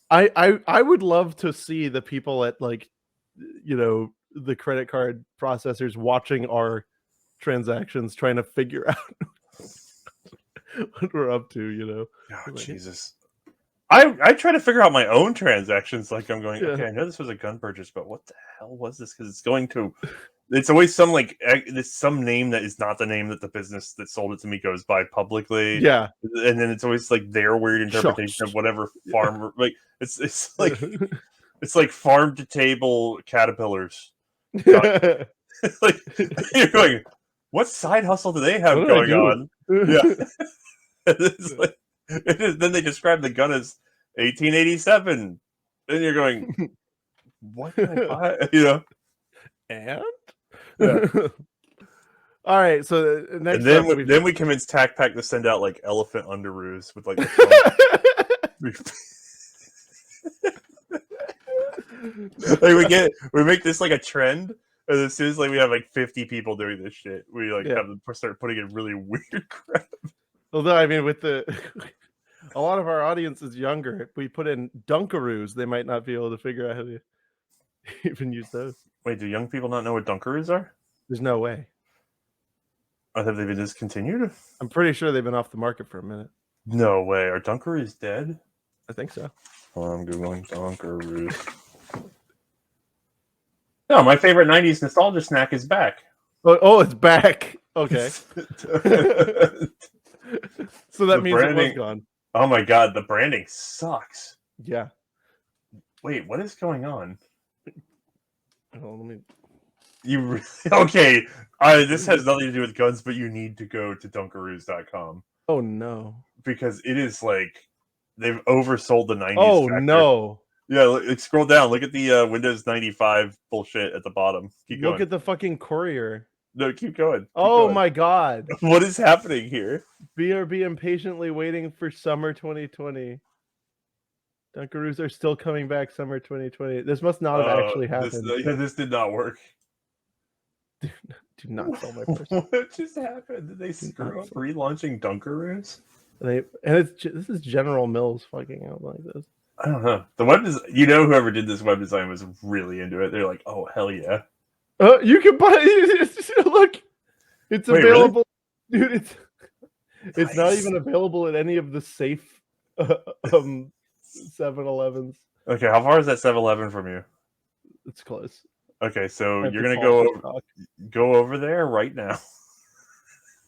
[SPEAKER 1] I would love to see the people at the credit card processors watching our transactions, trying to figure out what we're up to.
[SPEAKER 2] Oh, Jesus. I try to figure out my own transactions. Like, I'm going, okay, I know this was a gun purchase, but what the hell was this? Because it's always some name that is not the name that the business that sold it to me goes by publicly.
[SPEAKER 1] Yeah.
[SPEAKER 2] And then it's always like their weird interpretation of whatever farm, like it's like it's like farm to table caterpillars. Like, you're going, what side hustle do they have going on? Yeah. It's like, then they describe the gun as 1887, and you're going, what can I buy?
[SPEAKER 1] And all right, so next,
[SPEAKER 2] and then we convince Tac Pack to send out like elephant underoos with like. We make this like a trend, and as soon as we have like 50 people doing this shit, we have them start putting in really weird crap.
[SPEAKER 1] Although I mean, with a lot of our audience is younger. If we put in Dunkaroos, they might not be able to figure out how to even use those.
[SPEAKER 2] Wait, do young people not know what Dunkaroos are?
[SPEAKER 1] There's no way.
[SPEAKER 2] Have they been discontinued? I'm
[SPEAKER 1] pretty sure they've been off the market for a minute.
[SPEAKER 2] No way. Are Dunkaroos dead?
[SPEAKER 1] I think so.
[SPEAKER 2] Well, I'm Googling Dunkaroos. No, my favorite 90s nostalgia snack is back.
[SPEAKER 1] Oh, it's back. Okay. So that means it was gone.
[SPEAKER 2] Oh my god, the branding sucks.
[SPEAKER 1] Yeah.
[SPEAKER 2] Wait, what is going on?
[SPEAKER 1] Let me.
[SPEAKER 2] Okay? This has nothing to do with guns, but you need to go to Dunkaroos.com.
[SPEAKER 1] Oh no!
[SPEAKER 2] Because it is like they've oversold the 90s.
[SPEAKER 1] Oh
[SPEAKER 2] factor.
[SPEAKER 1] No!
[SPEAKER 2] Yeah, scroll down. Look at the Windows 95 bullshit at the bottom. Keep going.
[SPEAKER 1] Look at the fucking courier.
[SPEAKER 2] No, keep going.
[SPEAKER 1] My god!
[SPEAKER 2] What is happening here?
[SPEAKER 1] BRB impatiently waiting for summer 2020. Dunkaroos are still coming back summer 2020. This must not have actually happened.
[SPEAKER 2] This did not work.
[SPEAKER 1] Do not sell my person.
[SPEAKER 2] What just happened? Did they screw up relaunching Dunkaroos?
[SPEAKER 1] This is General Mills fucking out like this.
[SPEAKER 2] I don't know. The web whoever did this web design was really into it. They're like, oh hell yeah.
[SPEAKER 1] You can buy it. Look, it's available, really? Dude. It's not even available at any of the safe 7-Elevens.
[SPEAKER 2] Okay, how far is that 7-Eleven from you?
[SPEAKER 1] It's close.
[SPEAKER 2] Okay, so you're gonna go over there right now.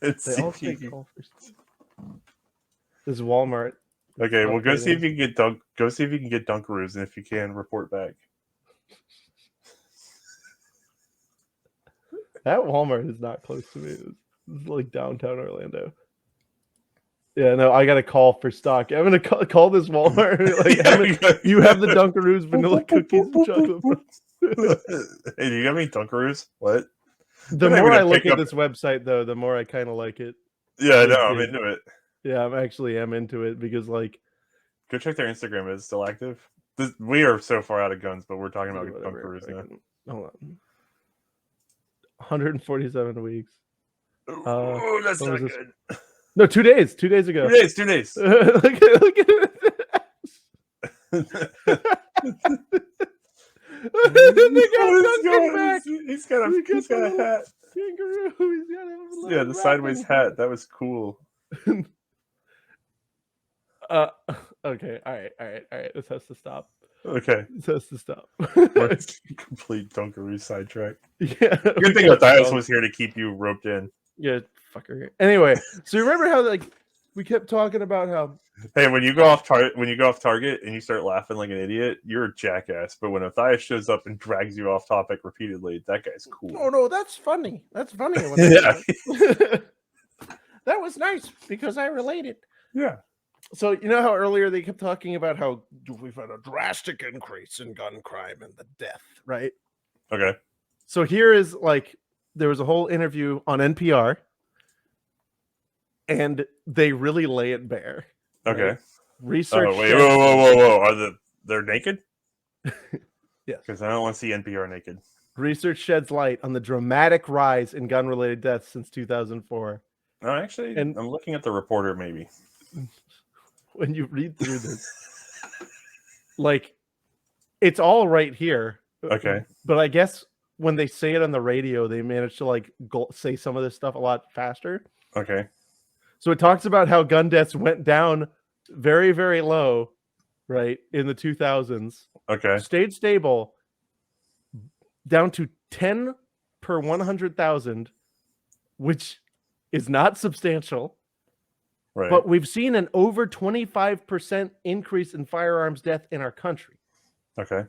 [SPEAKER 1] This is Walmart.
[SPEAKER 2] Okay, well, go see if you can get Dunkaroos, and if you can, report back.
[SPEAKER 1] That Walmart is not close to me. It's like downtown Orlando. Yeah, no, I got to call for stock. I'm gonna call this Walmart. Like, you have the Dunkaroos vanilla cookies and chocolate.
[SPEAKER 2] Hey, do you have any Dunkaroos? What?
[SPEAKER 1] The more I look at this website, though, the more I kind of like it.
[SPEAKER 2] Yeah, I know. I'm into it.
[SPEAKER 1] Yeah, I'm into it because, like,
[SPEAKER 2] go check their Instagram. Is it still active? We are so far out of guns, but we're talking about Dunkaroos now.
[SPEAKER 1] Hold on. 147 weeks.
[SPEAKER 2] Oh, that's not good.
[SPEAKER 1] No, 2 days. 2 days ago.
[SPEAKER 2] 2 days. 2 days.
[SPEAKER 1] Look at it.
[SPEAKER 2] He's got a hat.
[SPEAKER 1] Kangaroo.
[SPEAKER 2] Yeah, the sideways hat. That was cool.
[SPEAKER 1] Okay. All right. This has to stop.
[SPEAKER 2] Okay.
[SPEAKER 1] This has to stop.
[SPEAKER 2] Complete Dunkaroo sidetrack.
[SPEAKER 1] Yeah.
[SPEAKER 2] Good thing Matthias was here to keep you roped in.
[SPEAKER 1] Yeah, fucker. Anyway, so you remember how like we kept talking about how
[SPEAKER 2] hey, when you go off target and you start laughing like an idiot, you're a jackass. But when Matthias shows up and drags you off topic repeatedly, that guy's cool.
[SPEAKER 1] Oh no, that's funny. That's funny.
[SPEAKER 2] Yeah.
[SPEAKER 1] That was nice because I related.
[SPEAKER 2] Yeah.
[SPEAKER 1] So you know how earlier they kept talking about how we've had a drastic increase in gun crime and the death, right?
[SPEAKER 2] Okay.
[SPEAKER 1] So here is like there was a whole interview on NPR, and they really lay it bare.
[SPEAKER 2] Okay.
[SPEAKER 1] Right? Research.
[SPEAKER 2] Oh, wait, whoa! Are they're naked?
[SPEAKER 1] Yes.
[SPEAKER 2] Because I don't want to see NPR naked.
[SPEAKER 1] Research sheds light on the dramatic rise in gun-related deaths since 2004.
[SPEAKER 2] No, actually, and I'm looking at the reporter. Maybe
[SPEAKER 1] when you read through this, like it's all right here.
[SPEAKER 2] Okay.
[SPEAKER 1] But I guess when they say it on the radio, they manage to like say some of this stuff a lot faster.
[SPEAKER 2] Okay.
[SPEAKER 1] So it talks about how gun deaths went down very, very low, right, in the 2000s.
[SPEAKER 2] Okay.
[SPEAKER 1] Stayed stable, down to 10 per 100,000, which is not substantial.
[SPEAKER 2] Right.
[SPEAKER 1] But we've seen an over 25% increase in firearms death in our country.
[SPEAKER 2] Okay.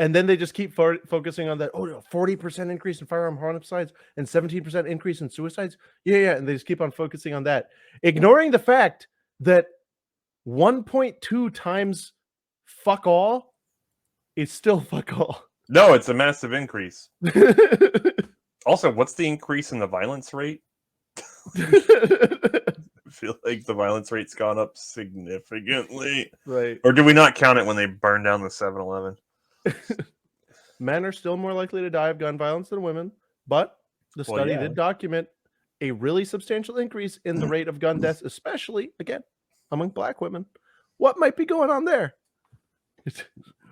[SPEAKER 1] And then they just keep focusing on that. Oh, 40% increase in firearm homicides and 17% increase in suicides. Yeah. And they just keep on focusing on that, ignoring the fact that 1.2 times fuck all is still fuck all.
[SPEAKER 2] No, it's a massive increase. Also, what's the increase in the violence rate? I feel like the violence rate's gone up significantly.
[SPEAKER 1] Right.
[SPEAKER 2] Or do we not count it when they burn down the 7-Eleven?
[SPEAKER 1] Men are still more likely to die of gun violence than women, but the study did document a really substantial increase in the rate of gun deaths, especially, again, among Black women. What might be going on there?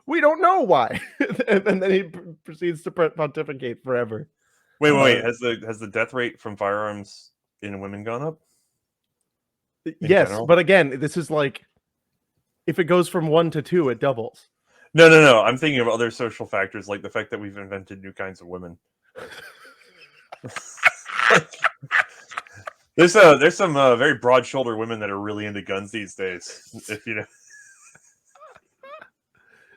[SPEAKER 1] We don't know why. And then he proceeds to pontificate forever.
[SPEAKER 2] Wait. Has the death rate from firearms in women gone up?
[SPEAKER 1] Yes, general? But again, this is like, if it goes from 1 to 2, it doubles.
[SPEAKER 2] No. I'm thinking of other social factors, like the fact that we've invented new kinds of women. There's some very broad-shouldered women that are really into guns these days. If you know,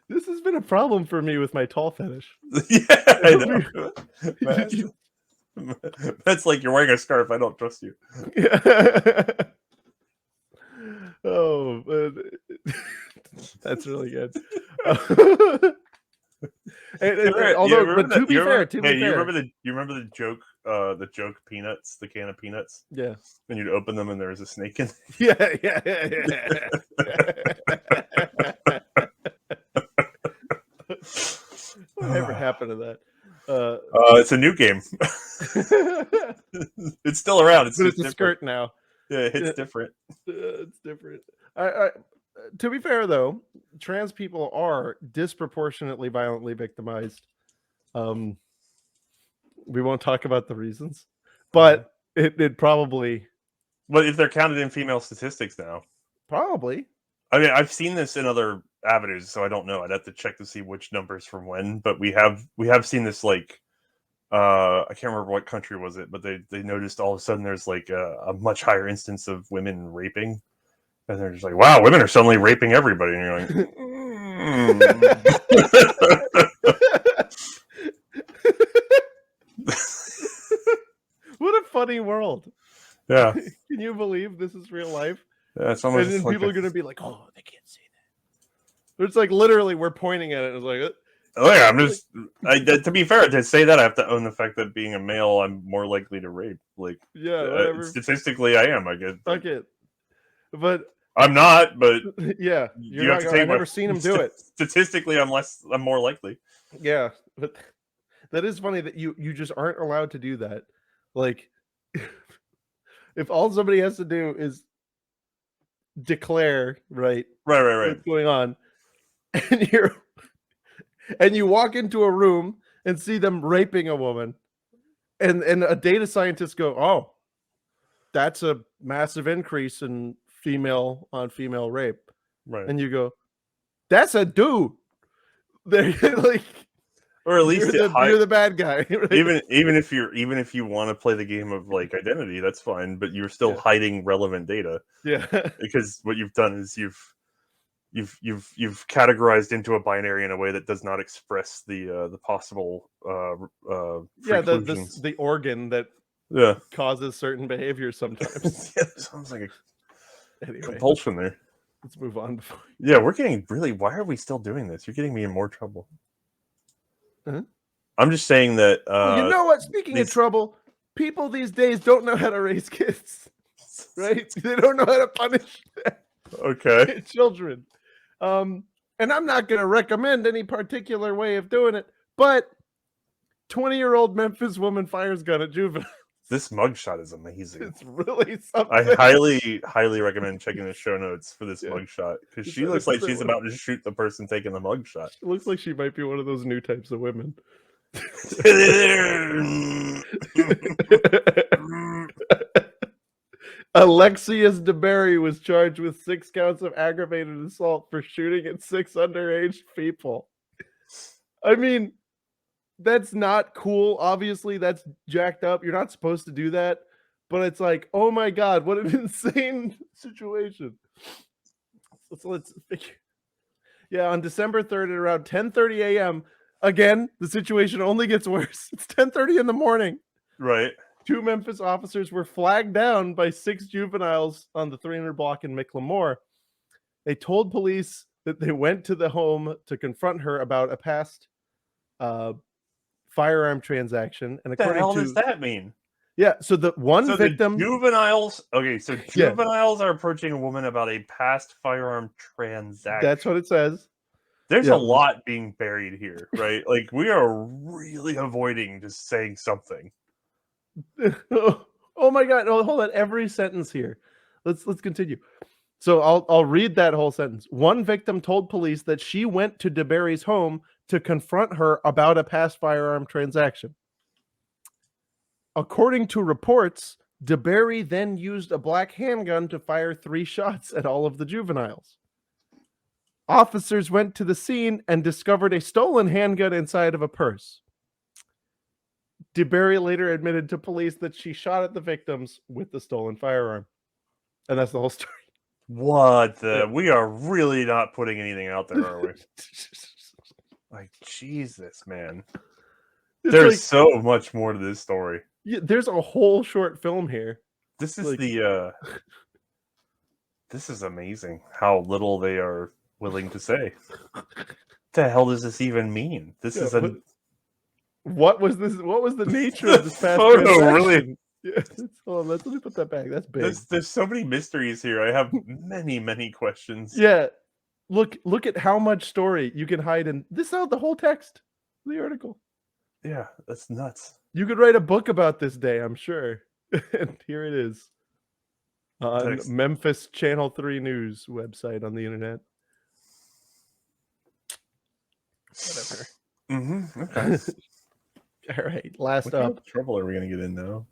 [SPEAKER 1] this has been a problem for me with my tall fetish.
[SPEAKER 2] Yeah, I know. That's like you're wearing a scarf. I don't trust you.
[SPEAKER 1] Oh, that's really good. To be fair,
[SPEAKER 2] you remember the joke, peanuts, the can of peanuts.
[SPEAKER 1] Yeah,
[SPEAKER 2] and you'd open them and there was a snake in.
[SPEAKER 1] Yeah. Whatever happened to that?
[SPEAKER 2] It's a new game. It's still around. It's
[SPEAKER 1] a skirt now.
[SPEAKER 2] Yeah, it's different.
[SPEAKER 1] It's different. To be fair, though, trans people are disproportionately violently victimized. We won't talk about the reasons, but it probably.
[SPEAKER 2] But if they're counted in female statistics now,
[SPEAKER 1] probably.
[SPEAKER 2] I mean, I've seen this in other avenues, so I don't know. I'd have to check to see which numbers from when. But we have seen this, like, I can't remember what country was it, but they noticed all of a sudden there's like a much higher instance of women raping And they're just like, wow, women are suddenly raping everybody. And you're like,
[SPEAKER 1] What a funny world.
[SPEAKER 2] yeah.
[SPEAKER 1] Can you believe this is real life?
[SPEAKER 2] Yeah, it's almost
[SPEAKER 1] And then
[SPEAKER 2] like
[SPEAKER 1] people are going to be like, oh, they can't say that. It's like literally we're pointing at it. It's like,
[SPEAKER 2] oh yeah, I'm just. To be fair, to say that I have to own the fact that being a male, I'm more likely to rape. Like,
[SPEAKER 1] yeah, whatever.
[SPEAKER 2] Statistically, I am. I guess.
[SPEAKER 1] Fuck it. But
[SPEAKER 2] I'm not. But
[SPEAKER 1] yeah,
[SPEAKER 2] you have to take.
[SPEAKER 1] I've never seen him do it.
[SPEAKER 2] Statistically, I'm more likely.
[SPEAKER 1] Yeah, but that is funny that you just aren't allowed to do that. Like, if all somebody has to do is declare right what's going on, and you walk into a room and see them raping a woman, and a data scientist go, oh, that's a massive increase in female on female rape,
[SPEAKER 2] right?
[SPEAKER 1] And you go, that's a dude. They're like,
[SPEAKER 2] or at least
[SPEAKER 1] you're the bad guy.
[SPEAKER 2] Right? Even if you want to play the game of like identity, that's fine, but you're still hiding relevant data.
[SPEAKER 1] Yeah, because
[SPEAKER 2] what you've done is you've categorized into a binary in a way that does not express the possible
[SPEAKER 1] the organ that causes certain behavior sometimes.
[SPEAKER 2] Sounds like a
[SPEAKER 1] anyway,
[SPEAKER 2] compulsion there.
[SPEAKER 1] Let's move on.
[SPEAKER 2] We're getting really. Why are we still doing this? You're getting me in more trouble.
[SPEAKER 1] Uh-huh.
[SPEAKER 2] I'm just saying that.
[SPEAKER 1] You know what? Speaking of trouble, people these days don't know how to raise kids, right? They don't know how to punish children. And I'm not going to recommend any particular way of doing it, but 20-year-old Memphis woman fires gun at juvenile.
[SPEAKER 2] This mugshot is amazing.
[SPEAKER 1] It's really something.
[SPEAKER 2] I highly recommend checking the show notes for this mugshot because she looks like she's about to shoot the person taking the mugshot.
[SPEAKER 1] She looks like she might be one of those new types of women. Alexius DeBerry was charged with 6 counts of aggravated assault for shooting at 6 underage people. I mean, that's not cool. Obviously, that's jacked up. You're not supposed to do that. But it's like, oh my God, what an insane situation. So let's figure. Yeah, on December 3rd at around 10:30 a.m., again, the situation only gets worse. It's 10:30 in the morning.
[SPEAKER 2] Right.
[SPEAKER 1] 2 Memphis officers were flagged down by 6 juveniles on the 300 block in McLemore. They told police that they went to the home to confront her about a past firearm transaction. And
[SPEAKER 2] what the hell does that mean?
[SPEAKER 1] Yeah, so the victim...
[SPEAKER 2] The juveniles... Okay, so juveniles are approaching a woman about a past firearm transaction.
[SPEAKER 1] That's what it says.
[SPEAKER 2] There's a lot being buried here, right? Like, we are really avoiding just saying something.
[SPEAKER 1] Oh my God! Oh, hold on. Every sentence here. Let's continue. So I'll read that whole sentence. One victim told police that she went to DeBerry's home to confront her about a past firearm transaction. According to reports, DeBerry then used a black handgun to fire 3 shots at all of the juveniles. Officers went to the scene and discovered a stolen handgun inside of a purse. DeBerry later admitted to police that she shot at the victims with the stolen firearm. And that's the whole story.
[SPEAKER 2] What the? We are really not putting anything out there, are we? Like, Jesus, man. There's so much more to this story.
[SPEAKER 1] Yeah, there's a whole short film here.
[SPEAKER 2] This is this is amazing how little they are willing to say. What the hell does this even mean? This is a...
[SPEAKER 1] What was this? What was the nature of this past
[SPEAKER 2] photo?
[SPEAKER 1] Transaction?
[SPEAKER 2] Really?
[SPEAKER 1] Yeah. Hold on, let me put that back. That's big.
[SPEAKER 2] There's so many mysteries here. I have many questions.
[SPEAKER 1] Yeah. Look at how much story you can hide in this. Out the whole text, the article.
[SPEAKER 2] Yeah, that's nuts.
[SPEAKER 1] You could write a book about this day, I'm sure. And here it is on Memphis Channel 3 News website on the internet. Whatever.
[SPEAKER 2] Okay.
[SPEAKER 1] All right. Last
[SPEAKER 2] what
[SPEAKER 1] up.
[SPEAKER 2] Trouble are we gonna get in now?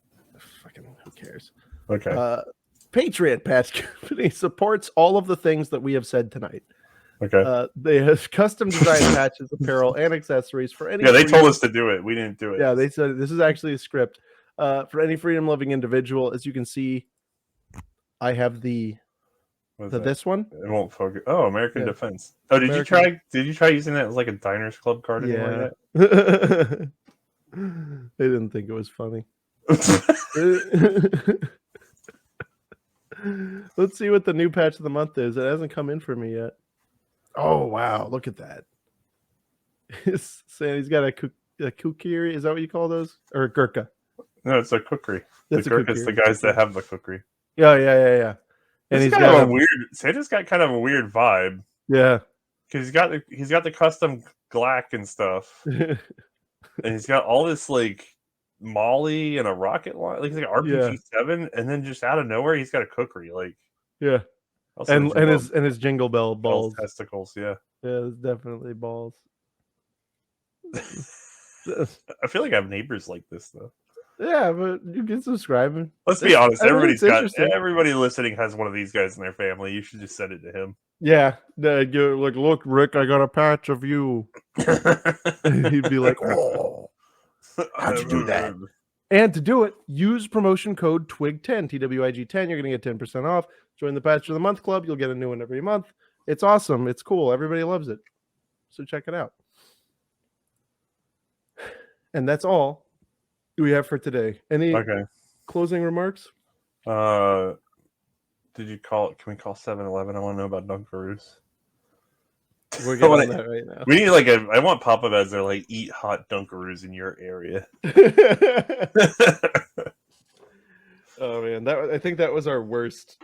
[SPEAKER 1] Fucking who cares?
[SPEAKER 2] Okay.
[SPEAKER 1] Patriot Patch Company supports all of the things that we have said tonight.
[SPEAKER 2] Okay.
[SPEAKER 1] They have custom designed patches, apparel, and accessories for any.
[SPEAKER 2] Yeah, they told us to do it. We didn't do it.
[SPEAKER 1] Yeah, they said this is actually a script for any freedom-loving individual. As you can see, I have the This one?
[SPEAKER 2] It won't focus. Oh, American
[SPEAKER 1] Yeah.
[SPEAKER 2] Defense. Oh, did
[SPEAKER 1] American-
[SPEAKER 2] you try using that as like a Diners Club card anymore
[SPEAKER 1] Yeah. They didn't think it was funny.
[SPEAKER 2] yet?
[SPEAKER 1] Let's see what the new patch of the month is. It hasn't come in for me yet. Oh wow, look at that. He's saying he's got a kukiri. Is that what you call those? Or a gurkha?
[SPEAKER 2] No, it's a cookery.
[SPEAKER 1] That's
[SPEAKER 2] The Gurkha's the guys that have the cookery.
[SPEAKER 1] Yeah. And
[SPEAKER 2] He's got a weird. Santa's got kind of a weird vibe.
[SPEAKER 1] Yeah.
[SPEAKER 2] Because he's got the custom glack and stuff, and he's got all this like Molly and a rocket launcher, like he's like RPG-7, and then just out of nowhere he's got a cookery, like
[SPEAKER 1] yeah, and his jingle bell balls,
[SPEAKER 2] testicles, yeah,
[SPEAKER 1] it's definitely balls.
[SPEAKER 2] I feel like I have neighbors like this though.
[SPEAKER 1] Yeah, but you can subscribe.
[SPEAKER 2] Let's be honest, everybody listening has one of these guys in their family. You should just send it to him.
[SPEAKER 1] Yeah, like, look, Rick, I got a patch of you. He'd be like, oh, how'd you do that? And to do it, use promotion code TWIG10, TWIG10. You're going to get 10% off. Join the Patch of the Month Club. You'll get a new one every month. It's awesome. It's cool. Everybody loves it. So check it out. And that's all we have for today. Any closing remarks?
[SPEAKER 2] Did you call it? Can we call 7-Eleven? I want to know about Dunkaroos.
[SPEAKER 1] We're getting on that right now.
[SPEAKER 2] We need I want pop-up ads that are like eat hot Dunkaroos in your area.
[SPEAKER 1] Oh man, I think that was our worst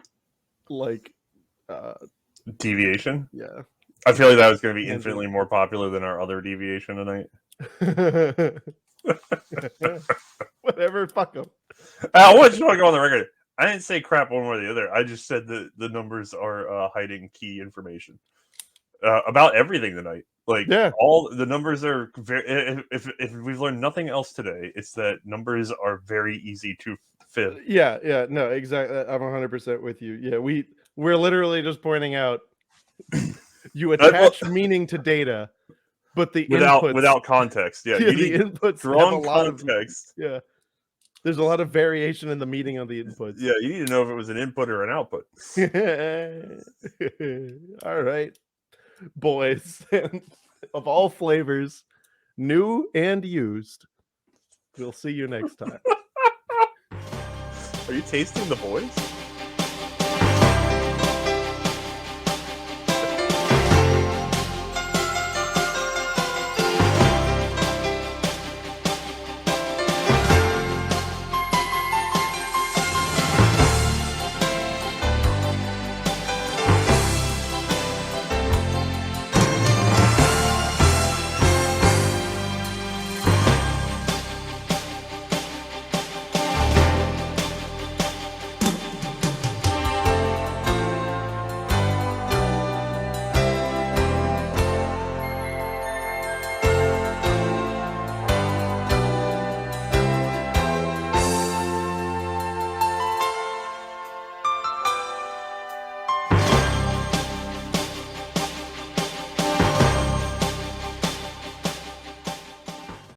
[SPEAKER 2] deviation.
[SPEAKER 1] Yeah.
[SPEAKER 2] I feel like that was going to be infinitely more popular than our other deviation tonight.
[SPEAKER 1] Whatever, fuck them.
[SPEAKER 2] I want you to go on the record. I didn't say crap one way or the other. I just said that the numbers are hiding key information about everything tonight. All the numbers are very. If we've learned nothing else today, it's that numbers are very easy to fit.
[SPEAKER 1] Yeah, no, exactly. I'm 100% with you. Yeah, we're literally just pointing out you attach meaning to data, but the inputs
[SPEAKER 2] without context. Yeah,
[SPEAKER 1] the inputs
[SPEAKER 2] drawn
[SPEAKER 1] have a lot
[SPEAKER 2] context.
[SPEAKER 1] Yeah. There's a lot of variation in the meaning of the inputs.
[SPEAKER 2] Yeah, you need to know if it was an input or an output.
[SPEAKER 1] All right, boys, of all flavors, new and used. We'll see you next time.
[SPEAKER 2] Are you tasting the boys?